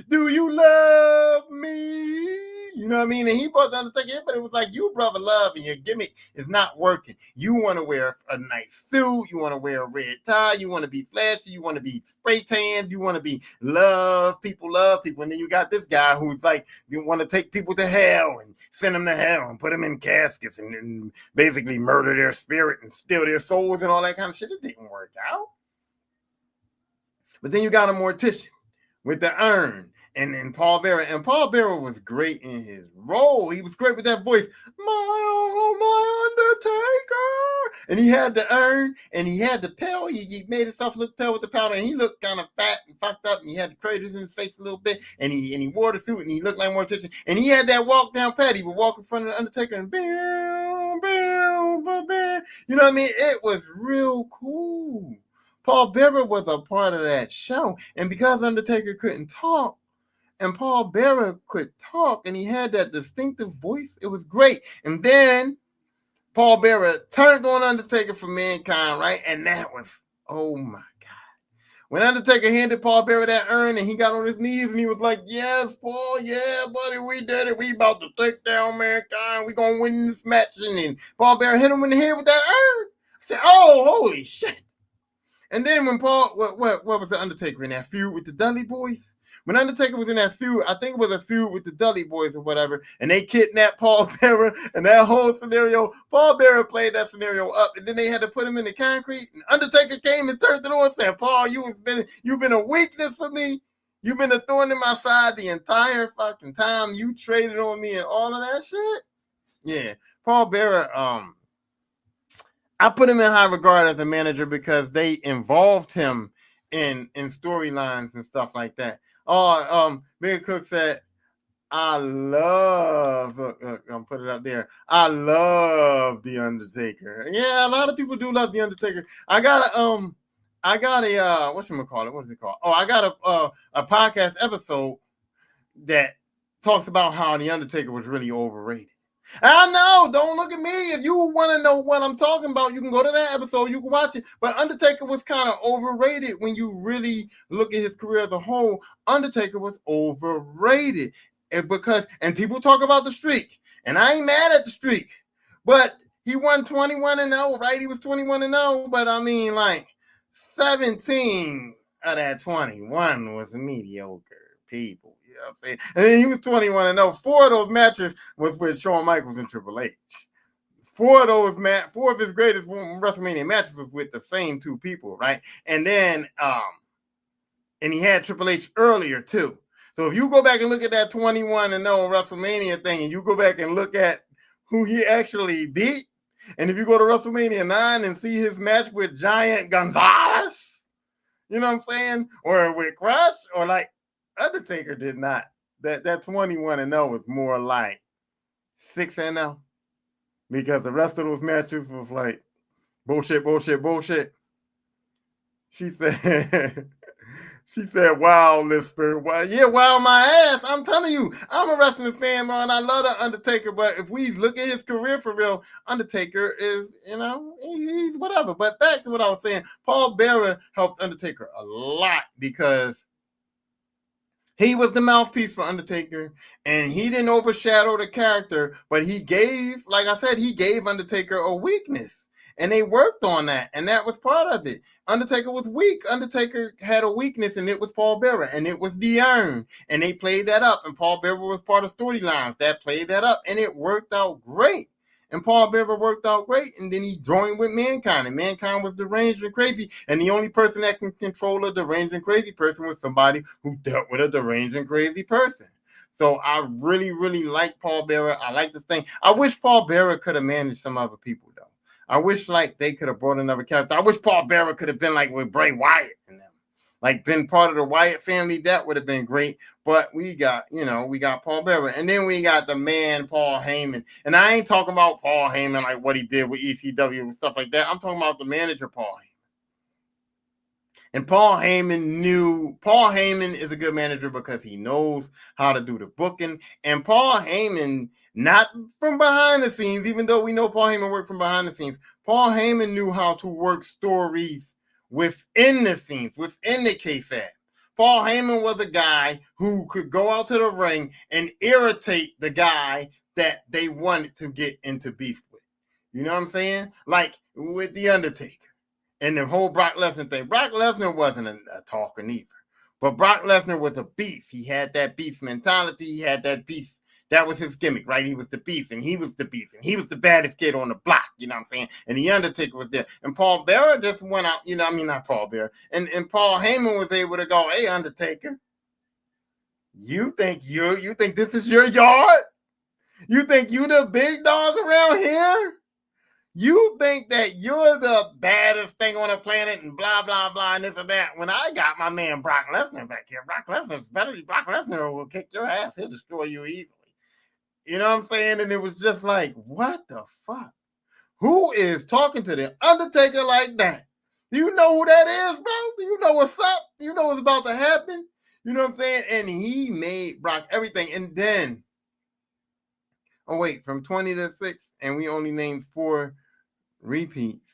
Do you love me? You know what I mean? And he brought the Undertaker in, but it was like, you, Brother Love, and your gimmick is not working. You want to wear a nice suit. You want to wear a red tie. You want to be flashy. You want to be spray tanned. You want to be love people. And then you got this guy who's like, you want to take people to hell and send them to hell and put them in caskets and basically murder their spirit and steal their souls and all that kind of shit. It didn't work out. But then you got a mortician with the urn, and then Paul Bearer. And Paul Bearer was great in his role. He was great with that voice. My Undertaker. And he had the urn, and he had the pill. He made himself look pale with the powder, and he looked kind of fat and fucked up, and he had the craters in his face a little bit, and he wore the suit, and he looked like Mortician. And he had that walk down pat. He would walk in front of the Undertaker and bam, bam, bam, bam. You know what I mean? It was real cool. Paul Bearer was a part of that show. And because Undertaker couldn't talk, and Paul Bearer could talk, and he had that distinctive voice, it was great. And then Paul Bearer turned on Undertaker for Mankind, right? And that was, oh my God. When Undertaker handed Paul Bearer that urn, and he got on his knees, and he was like, yes, Paul, yeah, buddy, we did it. We about to take down Mankind. We gonna win this match. And then Paul Bearer hit him in the head with that urn. I said, oh, holy shit. And then when Paul, what was the Undertaker in that feud with the Dudley Boys? When Undertaker was in that feud, I think it was a feud with the Dudley Boys or whatever, and they kidnapped Paul Bearer and that whole scenario. Paul Bearer played that scenario up, and then they had to put him in the concrete. And Undertaker came and turned it on and said, Paul, you've been a weakness for me. You've been a thorn in my side the entire fucking time. You traded on me and all of that shit. Yeah, Paul Bearer, I put him in high regard as a manager because they involved him in storylines and stuff like that. Big Cook said, I love, I'll put it up there. I love The Undertaker. Yeah, a lot of people do love The Undertaker. I got a, whatchamacallit? What is it called? Oh, I got a podcast episode that talks about how The Undertaker was really overrated. I know, don't look at me. If you want to know what I'm talking about, you can go to that episode, you can watch it. But Undertaker was kind of overrated when you really look at his career as a whole. Undertaker was overrated and people talk about the streak, and I ain't mad at the streak, but he won 21-0, right? He was 21-0, but I mean, like 17 of that 21 was mediocre people. You know what I'm saying? And then he was 21-0. 4 of those matches was with Shawn Michaels and Triple H. 4 of his greatest WrestleMania matches was with the same 2 people, right? And then and he had Triple H earlier too. So if you go back and look at that 21-0 WrestleMania thing, and you go back and look at who he actually beat, and if you go to WrestleMania 9 and see his match with Giant Gonzalez, you know what I'm saying? Or with Crush, or like Undertaker did not. That 21-0 was more like 6-0, because the rest of those matches was like bullshit. She said, wow, Lisper. Wow, my ass. I'm telling you, I'm a wrestling fan, man. I love the Undertaker, but if we look at his career for real, Undertaker is, he's whatever. But back to what I was saying, Paul Bearer helped Undertaker a lot because He was the mouthpiece for Undertaker, and he didn't overshadow the character, but he gave, like I said, he gave Undertaker a weakness. And they worked on that, and that was part of it. Undertaker was weak. Undertaker had a weakness, and it was Paul Bearer, and it was the Urn. And they played that up, and Paul Bearer was part of storylines that played that up, and it worked out great. And Paul Bearer worked out great, and then he joined with Mankind, and Mankind was deranged and crazy, and the only person that can control a deranged and crazy person was somebody who dealt with a deranged and crazy person. So I really, really like Paul Bearer. I like this thing. I wish Paul Bearer could have managed some other people, though. I wish like they could have brought another character. I wish Paul Bearer could have been like with Bray Wyatt and them. Like been part of the Wyatt family, that would have been great. But we got Paul Bearer. And then we got the man, Paul Heyman. And I ain't talking about Paul Heyman, like what he did with ECW and stuff like that. I'm talking about the manager, Paul Heyman. And Paul Heyman is a good manager because he knows how to do the booking. And Paul Heyman, not from behind the scenes, even though we know Paul Heyman worked from behind the scenes, Paul Heyman knew how to work stories within the scenes, within the kayfabe. Paul Heyman was a guy who could go out to the ring and irritate the guy that they wanted to get into beef with. You know what I'm saying? Like with The Undertaker. And the whole Brock Lesnar thing. Brock Lesnar wasn't a talker neither. But Brock Lesnar was a beast. He had that beast mentality. He had that beast. That was his gimmick, right? He was the beast, and he was the beast, and he was the baddest kid on the block, you know what I'm saying? And The Undertaker was there. And Paul Bearer just went out, not Paul Bearer. And Paul Heyman was able to go, hey, Undertaker, you think this is your yard? You think you the big dog around here? You think that you're the baddest thing on the planet and blah, blah, blah, and this and that. When I got my man Brock Lesnar back here, Brock Lesnar's better. Brock Lesnar will kick your ass. He'll destroy you easily. You know what I'm saying? And it was just like, what the fuck? Who is talking to the Undertaker like that? Do you know who that is, bro? Do you know what's up? Do you know what's about to happen? You know what I'm saying? And he made Brock everything. And then, from 20 to 6, and we only named 4 repeats.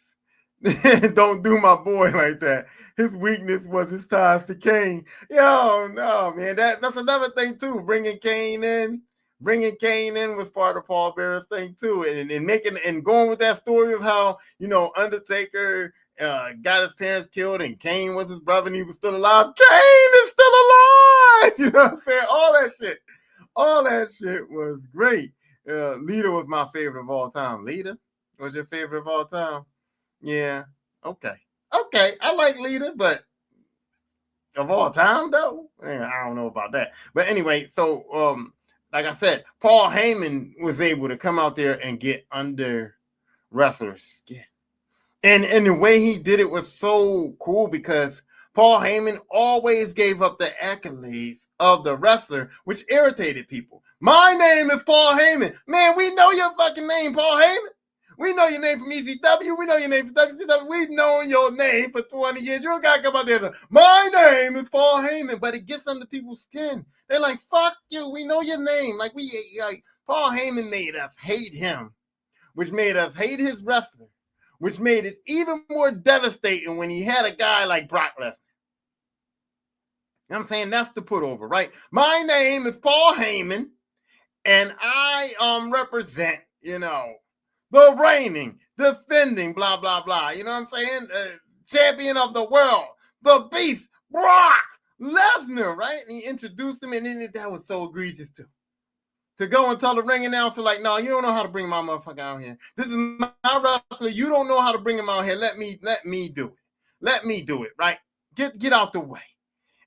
Don't do my boy like that. His weakness was his ties to Kane. Yo, no, man. That's another thing too. Bringing Kane in was part of Paul Bearer's thing too, and going with that story of how Undertaker got his parents killed and Kane was his brother and he was still alive. Kane is still alive. You know what I'm saying? All that shit was great. Lita was my favorite of all time. Lita was your favorite of all time? Yeah. Okay. I like Lita, but of all time though, I don't know about that. But anyway, so like I said, Paul Heyman was able to come out there and get under wrestlers' skin. And the way he did it was so cool because Paul Heyman always gave up the accolades of the wrestler, which irritated people. My name is Paul Heyman. Man, we know your fucking name, Paul Heyman. We know your name from ECW. We know your name from WCW. We've known your name for 20 years. You don't got to come out there and say, my name is Paul Heyman. But it gets under people's skin. They're like, fuck you. We know your name. Paul Heyman made us hate him, which made us hate his wrestler, which made it even more devastating when he had a guy like Brock Lesnar. You know what I'm saying? That's the put over, right? My name is Paul Heyman, and I represent, the reigning, defending, blah, blah, blah. You know what I'm saying? Champion of the world, the beast, Brock Lesnar, right? And he introduced him, and then that was so egregious too. To go and tell the ring announcer, like, no, you don't know how to bring my motherfucker out here. This is my wrestler. You don't know how to bring him out here. Let me do it. Let me do it, right? Get out the way.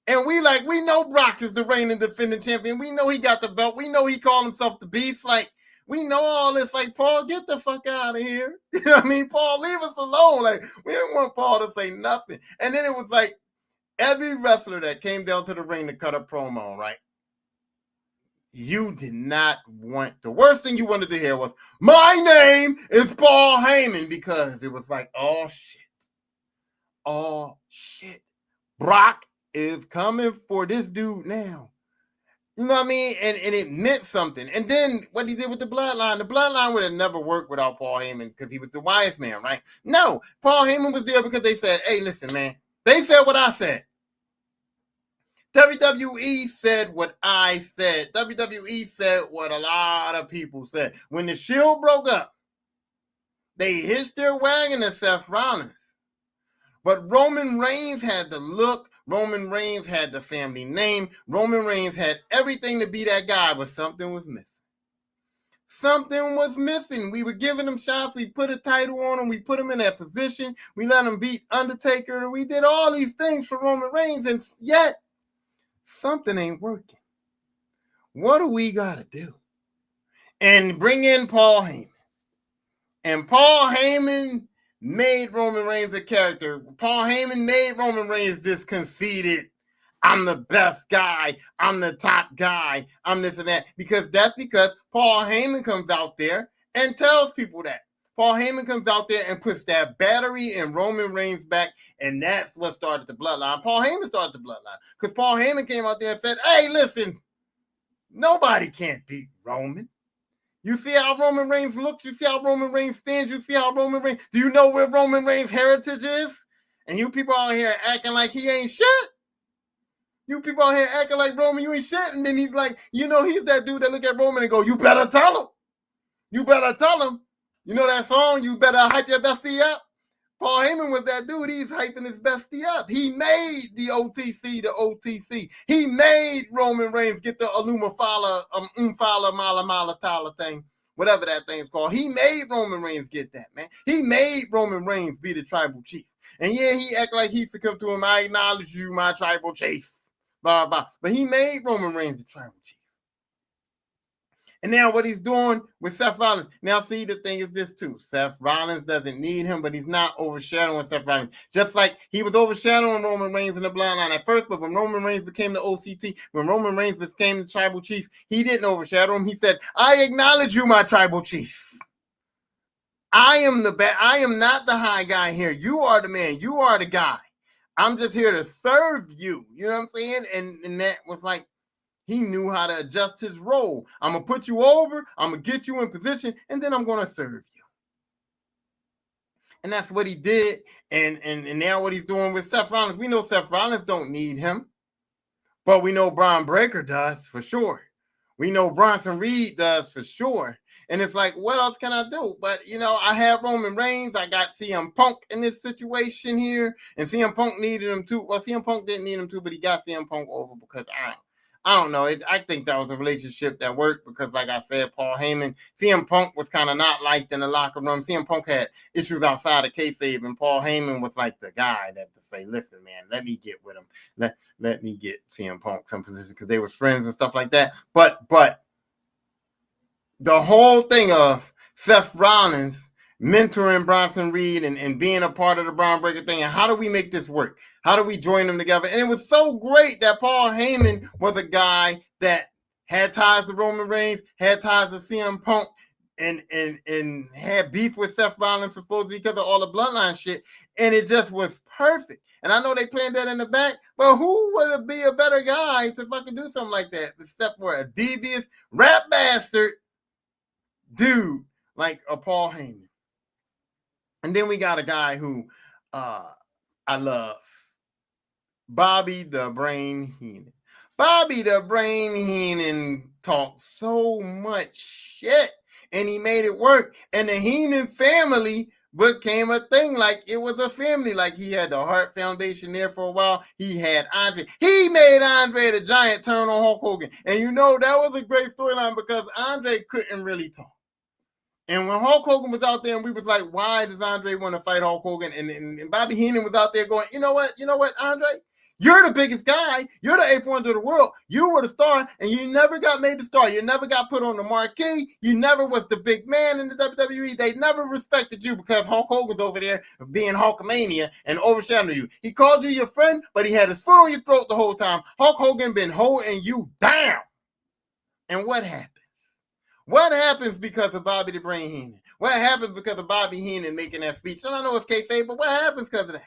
And we know Brock is the reigning defending champion. We know he got the belt. We know he called himself the beast. Like, we know all this. Like, Paul, get the fuck out of here. You know what I mean? Paul, leave us alone. Like, we didn't want Paul to say nothing. And then it was like every wrestler that came down to the ring to cut a promo, right? You did not want, the worst thing you wanted to hear was, my name is Paul Heyman, because it was like, oh shit. Brock is coming for this dude now. You know what I mean? And it meant something. And then what he did with the bloodline would have never worked without Paul Heyman because he was the wise man, right? No, Paul Heyman was there because they said, hey, listen, man. They said what I said. WWE said what I said. WWE said what a lot of people said. When the Shield broke up, they hitched their wagon to Seth Rollins. But Roman Reigns had the look. Roman Reigns had the family name. Roman Reigns had everything to be that guy, but something was missing. Something was missing. We were giving him shots. We put a title on him. We put him in that position. We let him beat Undertaker. We did all these things for Roman Reigns, and yet something ain't working. What do we got to do? And bring in Paul Heyman. And Paul Heyman made Roman Reigns a character. Paul Heyman made Roman Reigns this conceited, I'm the best guy, I'm the top guy, I'm this and that. Because Paul Heyman comes out there and tells people that. Paul Heyman comes out there and puts that battery in Roman Reigns' back, and that's what started the bloodline. Paul Heyman started the bloodline. Because Paul Heyman came out there and said, hey, listen, nobody can't beat Roman. You see how Roman Reigns looks? You see how Roman Reigns stands? You see how Roman Reigns... Do you know where Roman Reigns' heritage is? And you people out here acting like he ain't shit? You people out here acting like Roman, you ain't shit. And then he's like, he's that dude that look at Roman and go, you better tell him. You better tell him. You know that song, you better hype your bestie up? Paul Heyman was that dude. He's hyping his bestie up. He made the OTC. He made Roman Reigns get the Umfala Mala Tala thing, whatever that thing's called. He made Roman Reigns get that, man. He made Roman Reigns be the tribal chief. And yeah, he act like he should come to him. I acknowledge you, my tribal chief. Blah, blah. But he made Roman Reigns the tribal chief. And now what he's doing with Seth Rollins. Now, see, the thing is this too. Seth Rollins doesn't need him, but he's not overshadowing Seth Rollins. Just like he was overshadowing Roman Reigns in the bloodline at first, but when Roman Reigns became the OCT, when Roman Reigns became the tribal chief, he didn't overshadow him. He said, I acknowledge you, my tribal chief. I am not the high guy here. You are the man. You are the guy. I'm just here to serve you. You know what I'm saying? And that was like, he knew how to adjust his role. I'm going to put you over. I'm going to get you in position, and then I'm going to serve you. And that's what he did. And now what he's doing with Seth Rollins. We know Seth Rollins don't need him, but we know Braun Breaker does for sure. We know Bronson Reed does for sure. And it's like, what else can I do? But, I have Roman Reigns. I got CM Punk in this situation here. And CM Punk needed him too. Well, CM Punk didn't need him too, but he got CM Punk over because I don't know. I think that was a relationship that worked because, like I said, Paul Heyman, CM Punk was kind of not liked in the locker room. CM Punk had issues outside of kayfabe, and Paul Heyman was like the guy that to say, listen, man, let me get with him. Let me get CM Punk some position because they were friends and stuff like that. But the whole thing of Seth Rollins mentoring Bronson Reed and being a part of the Braun Breaker thing, and how do we make this work? How do we join them together? And it was so great that Paul Heyman was a guy that had ties to Roman Reigns, had ties to CM Punk, and had beef with Seth Rollins supposedly because of all the bloodline shit. And it just was perfect. And I know they planned that in the back, but who would be a better guy to fucking do something like that except for a devious rap bastard dude like a Paul Heyman? And then we got a guy who I love. Bobby the Brain Heenan. Bobby the Brain Heenan talked so much shit, and he made it work. And the Heenan family became a thing, like it was a family. Like he had the Hart Foundation there for a while. He had Andre. He made Andre the Giant turn on Hulk Hogan. And that was a great storyline because Andre couldn't really talk. And when Hulk Hogan was out there and we was like, why does Andre want to fight Hulk Hogan? And Bobby Heenan was out there going, you know what, Andre? You're the biggest guy. You're the eighth wonder of the world. You were the star, and you never got made the star. You never got put on the marquee. You never was the big man in the WWE. They never respected you because Hulk Hogan's over there being Hulkamania and overshadowing you. He called you your friend, but he had his foot on your throat the whole time. Hulk Hogan been holding you down. And what happened? What happens because of Bobby the Brain Heenan? What happens because of Bobby Heenan making that speech? And I know it's kayfabe, but what happens because of that?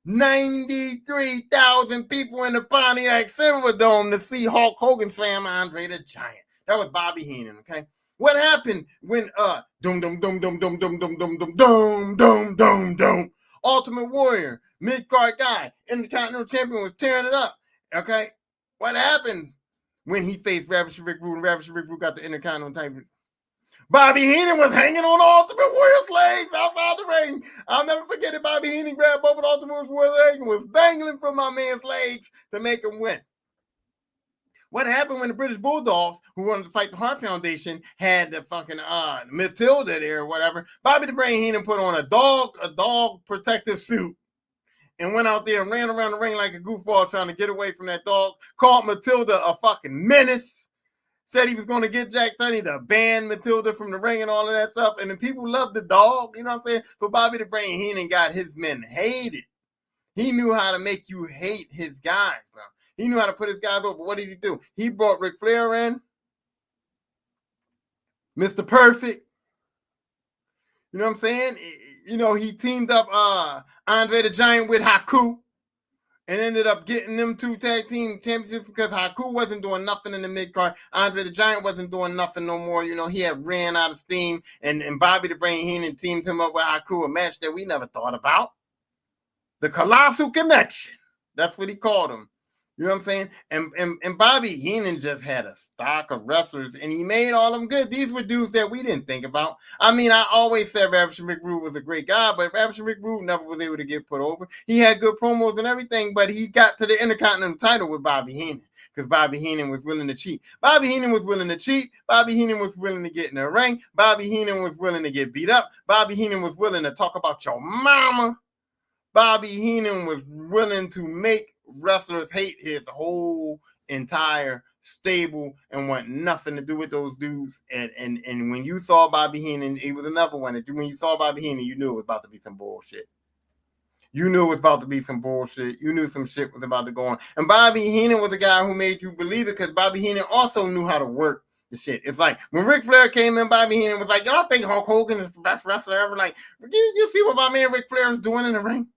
93,000 people in the Pontiac Silverdome to see Hulk Hogan slam Andre the Giant. That was Bobby Heenan, okay? What happened when Ultimate Warrior, mid-card guy, Intercontinental Champion was tearing it up, okay? What happened when he faced Ravishing Rick Rude and Ravishing Rick Rude got the Intercontinental title? Bobby Heenan was hanging on Ultimate Warrior's legs outside the ring. I'll never forget it. Bobby Heenan grabbed both of the Ultimate Warrior's legs and was dangling from my man's legs to make him win. What happened when the British Bulldogs, who wanted to fight the Hart Foundation, had the fucking Matilda there or whatever? Bobby the Brain Heenan put on a dog protective suit and went out there and ran around the ring like a goofball trying to get away from that dog. Called Matilda a fucking menace. Said he was going to get Jack Tunney to ban Matilda from the ring and all of that stuff. And the people loved the dog, you know what I'm saying? But Bobby the Brain Heenan got his men hated. He knew how to make you hate his guys, bro. He knew how to put his guys over. What did he do? He brought Ric Flair in, Mr. Perfect. You know what I'm saying? You know, he teamed up Andre the Giant with Haku and ended up getting them 2 tag team championships because Haku wasn't doing nothing in the mid-card. Andre the Giant wasn't doing nothing no more. You know, he had ran out of steam, and Bobby the Brain Heenan teamed him up with Haku, a match that we never thought about. The Colossal Connection. That's what he called him. You know what I'm saying? And Bobby Heenan just had a stock of wrestlers, and he made all of them good. These were dudes that we didn't think about. I mean, I always said Ravishing Rick Rude was a great guy, but Ravishing Rick Rude never was able to get put over. He had good promos and everything, but he got to the Intercontinental title with Bobby Heenan because Bobby Heenan was willing to cheat. Bobby Heenan was willing to cheat. Bobby Heenan was willing to get in the ring. Bobby Heenan was willing to get beat up. Bobby Heenan was willing to talk about your mama. Bobby Heenan was willing to make wrestlers hate his whole entire stable and want nothing to do with those dudes. And when you saw Bobby Heenan, he was another one. When you saw Bobby Heenan, you knew it was about to be some bullshit. You knew it was about to be some bullshit. You knew some shit was about to go on. And Bobby Heenan was a guy who made you believe it because Bobby Heenan also knew how to work the shit. It's like when Ric Flair came in, Bobby Heenan was like, y'all think Hulk Hogan is the best wrestler ever? Like, you see what my man Ric Flair is doing in the ring?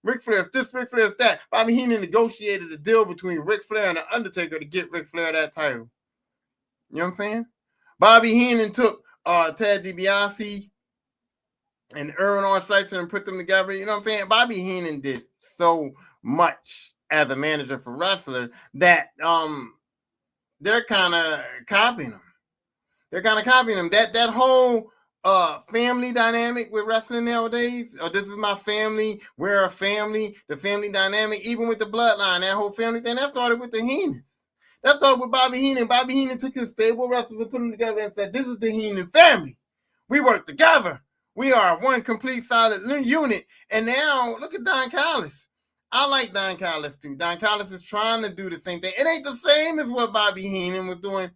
Ric Flair's this, Ric Flair's that. Bobby Heenan negotiated a deal between Ric Flair and The Undertaker to get Ric Flair that title. You know what I'm saying? Bobby Heenan took Ted DiBiase and Erwin R. Schleicher and put them together. You know what I'm saying? Bobby Heenan did so much as a manager for wrestler that they're kind of copying him. That whole family dynamic with wrestling nowadays. This is my family. We're a family. The family dynamic, even with the bloodline, that whole family thing, that started with the Heenans. That started with Bobby Heenan. Bobby Heenan took his stable wrestlers and put them together and said, this is the Heenan family. We work together. We are one complete solid unit. And now look at Don Callis. I like Don Callis too. Don Callis is trying to do the same thing. It ain't the same as what Bobby Heenan was doing.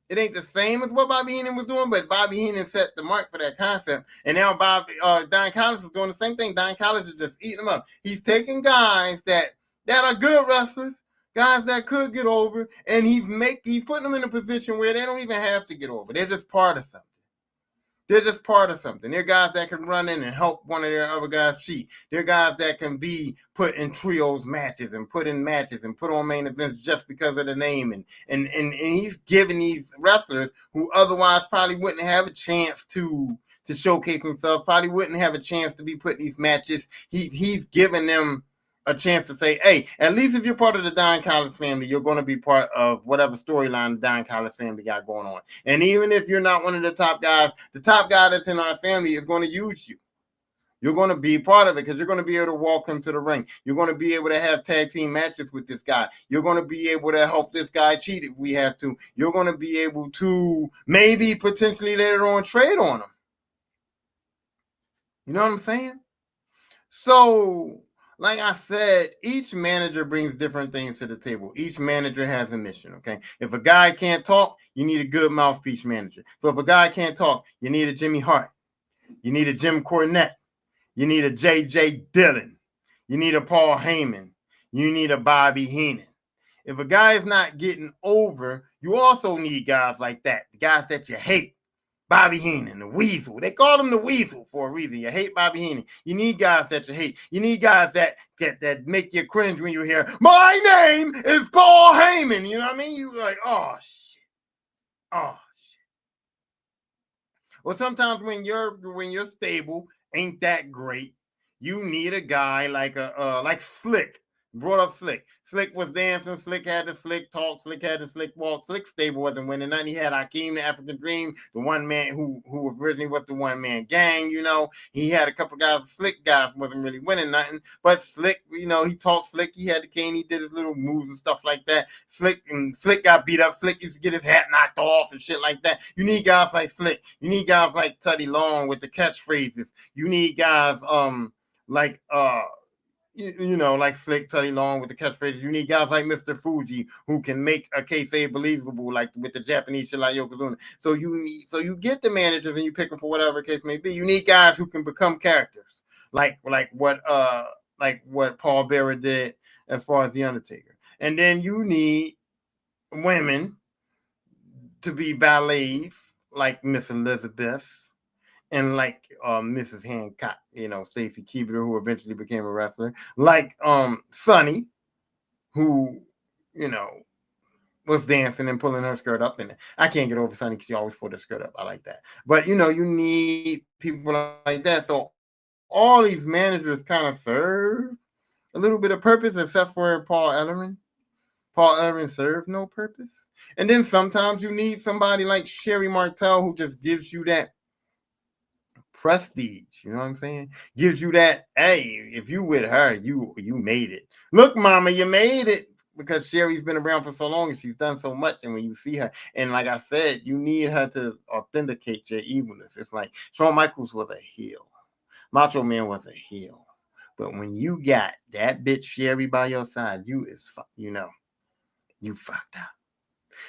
It ain't the same as what Bobby Heenan was doing, but Bobby Heenan set the mark for that concept. And now Don Callis is doing the same thing. Don Callis is just eating them up. He's taking guys that are good wrestlers, guys that could get over, and he's putting them in a position where they don't even have to get over. They're just part of something. They're guys that can run in and help one of their other guys cheat. They're guys that can be put in trios matches and put in matches and put on main events just because of the name. And he's giving these wrestlers who otherwise probably wouldn't have a chance to showcase themselves, probably wouldn't have a chance to be put in these matches. He's giving them a chance to say, hey, at least if you're part of the Don Callis family, you're going to be part of whatever storyline the Don Callis family got going on. And even if you're not one of the top guys, the top guy that's in our family is going to use you. You're going to be part of it because you're going to be able to walk him to the ring. You're going to be able to have tag team matches with this guy. You're going to be able to help this guy cheat if we have to. You're going to be able to maybe potentially later on trade on him. You know what I'm saying? So, like I said, each manager brings different things to the table. Each manager has a mission, okay? If a guy can't talk, you need a good mouthpiece manager. So if a guy can't talk, you need a Jimmy Hart. You need a Jim Cornette. You need a J.J. Dillon. You need a Paul Heyman. You need a Bobby Heenan. If a guy is not getting over, you also need guys like that, the guys that you hate. Bobby Heenan, the Weasel. They call him the Weasel for a reason. You hate Bobby Heenan. You need guys that you hate. You need guys that make you cringe when you hear, my name is Paul Heyman. You know what I mean? You're like, oh, shit. Oh, shit. Well, sometimes when your stable ain't that great, you need a guy like Slick Brought up Slick. Slick was dancing. Slick had the Slick talk. Slick had the Slick walk. Slick stable wasn't winning nothing. He had Hakeem, the African Dream, the one man who originally was the one man gang. He had a couple guys. Slick guys wasn't really winning nothing. But Slick, he talked Slick. He had the cane. He did his little moves and stuff like that. Slick got beat up. Slick used to get his hat knocked off and shit like that. You need guys like Slick. You need guys like Teddy Long with the catchphrases. You need guys like like Slick, Teddy Long with the catchphrases. You need guys like Mr. Fuji who can make a kayfabe believable, like with the Japanese shit like Yokozuna. So you get the managers and you pick them for whatever case may be. You need guys who can become characters, like what Paul Bearer did as far as the Undertaker. And then you need women to be valets like Miss Elizabeth. And like Mrs. Hancock, Stacy Keebler, who eventually became a wrestler, like Sunny, who, was dancing and pulling her skirt up. And I can't get over Sunny because she always pulled her skirt up. I like that. But, you need people like that. So all these managers kind of serve a little bit of purpose, except for Paul Ellerman. Paul Ellerman served no purpose. And then sometimes you need somebody like Sherry Martel who just gives you that prestige, you know what I'm saying? Gives you that, hey, if you with her, you made it. Look, mama, you made it, because Sherry's been around for so long and she's done so much. And when you see her, and like I said, you need her to authenticate your evilness. It's like Shawn Michaels was a heel. Macho Man was a heel. But when you got that bitch Sherry by your side, you fucked up.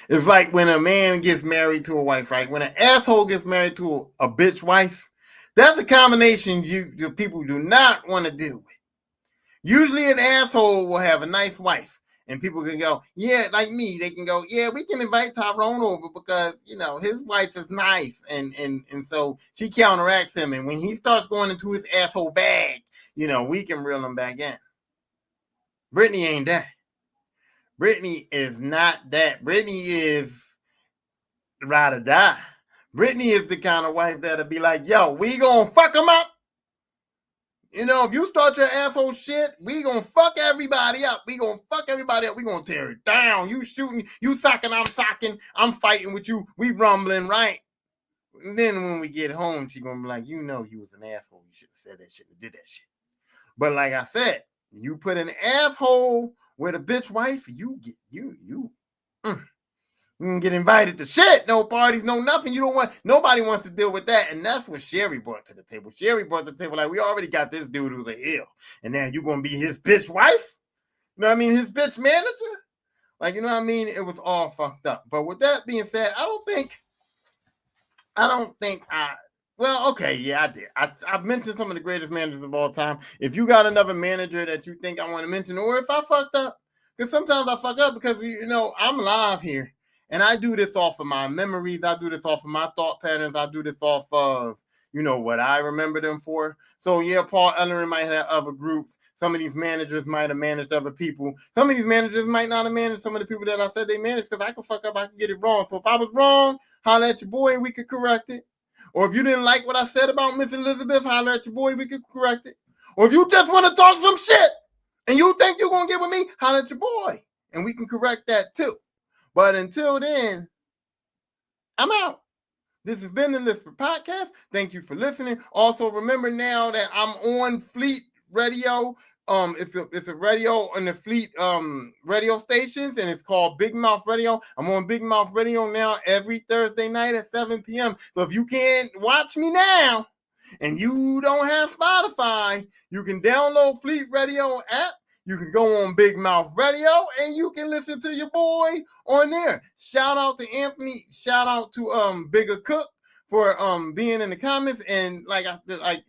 It's like when a man gets married to a wife, right? When an asshole gets married to a bitch wife, that's a combination you people do not want to deal with. Usually an asshole will have a nice wife, and people can go, yeah, like me, they can go, yeah, we can invite Tyrone over because, his wife is nice, and so she counteracts him, and when he starts going into his asshole bag, we can reel him back in. Brittany ain't that. Brittany is not that. Brittany is ride or die. Brittany is the kind of wife that'll be like, yo, we gonna fuck them up. If you start your asshole shit, we gonna fuck everybody up. We gonna fuck everybody up. We gonna tear it down. You shooting, you socking, I'm socking, I'm fighting with you. We rumbling, right? And then when we get home, she gonna be like, you was an asshole. You should have said that shit and did that shit. But like I said, you put an asshole with a bitch wife, you get you get invited to shit, no parties, no nothing. Nobody wants to deal with that. And that's what Sherry brought to the table. Sherry brought to the table, like, we already got this dude who's a heel. And now you're going to be his bitch wife? You know what I mean? His bitch manager? Like, you know what I mean? It was all fucked up. But with that being said, I did. I've mentioned some of the greatest managers of all time. If you got another manager that you think I want to mention, or if I fucked up, because sometimes I fuck up because, I'm live here. And I do this off of my memories. I do this off of my thought patterns. I do this off of, what I remember them for. So, yeah, Paul Ellerin might have other groups. Some of these managers might have managed other people. Some of these managers might not have managed some of the people that I said they managed, because I can fuck up. I can get it wrong. So if I was wrong, holler at your boy and we could correct it. Or if you didn't like what I said about Miss Elizabeth, holler at your boy, we could correct it. Or if you just want to talk some shit and you think you're going to get with me, holler at your boy and we can correct that too. But until then, I'm out. This has been the Lisper Podcast. Thank you for listening. Also, remember now that I'm on Fleet Radio. It's a radio on the Fleet radio stations, and it's called Big Mouth Radio. I'm on Big Mouth Radio now every Thursday night at 7 p.m. So if you can't watch me now and you don't have Spotify, you can download Fleet Radio app. You can go on Big Mouth Radio and you can listen to your boy on there. Shout out to Anthony. Shout out to Bigger Cook for being in the comments. And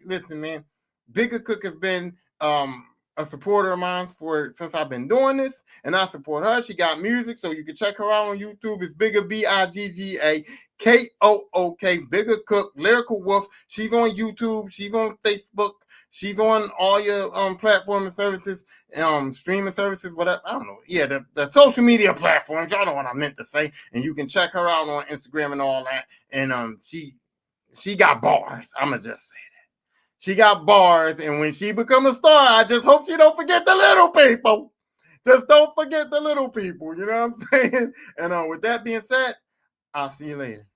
listen, man, Bigger Cook has been a supporter of mine since I've been doing this, and I support her. She got music, so you can check her out on YouTube. It's Bigger BIGGA KOOK, Bigger Cook, Lyrical Wolf. She's on YouTube. She's on Facebook. She's on all your platform and services, streaming services, whatever. I don't know. Yeah, the social media platforms. Y'all know what I meant to say. And you can check her out on Instagram and all that. And she got bars. I'ma just say that. She got bars, and when she become a star, I just hope she don't forget the little people. Just don't forget the little people. You know what I'm saying? And with that being said, I'll see you later.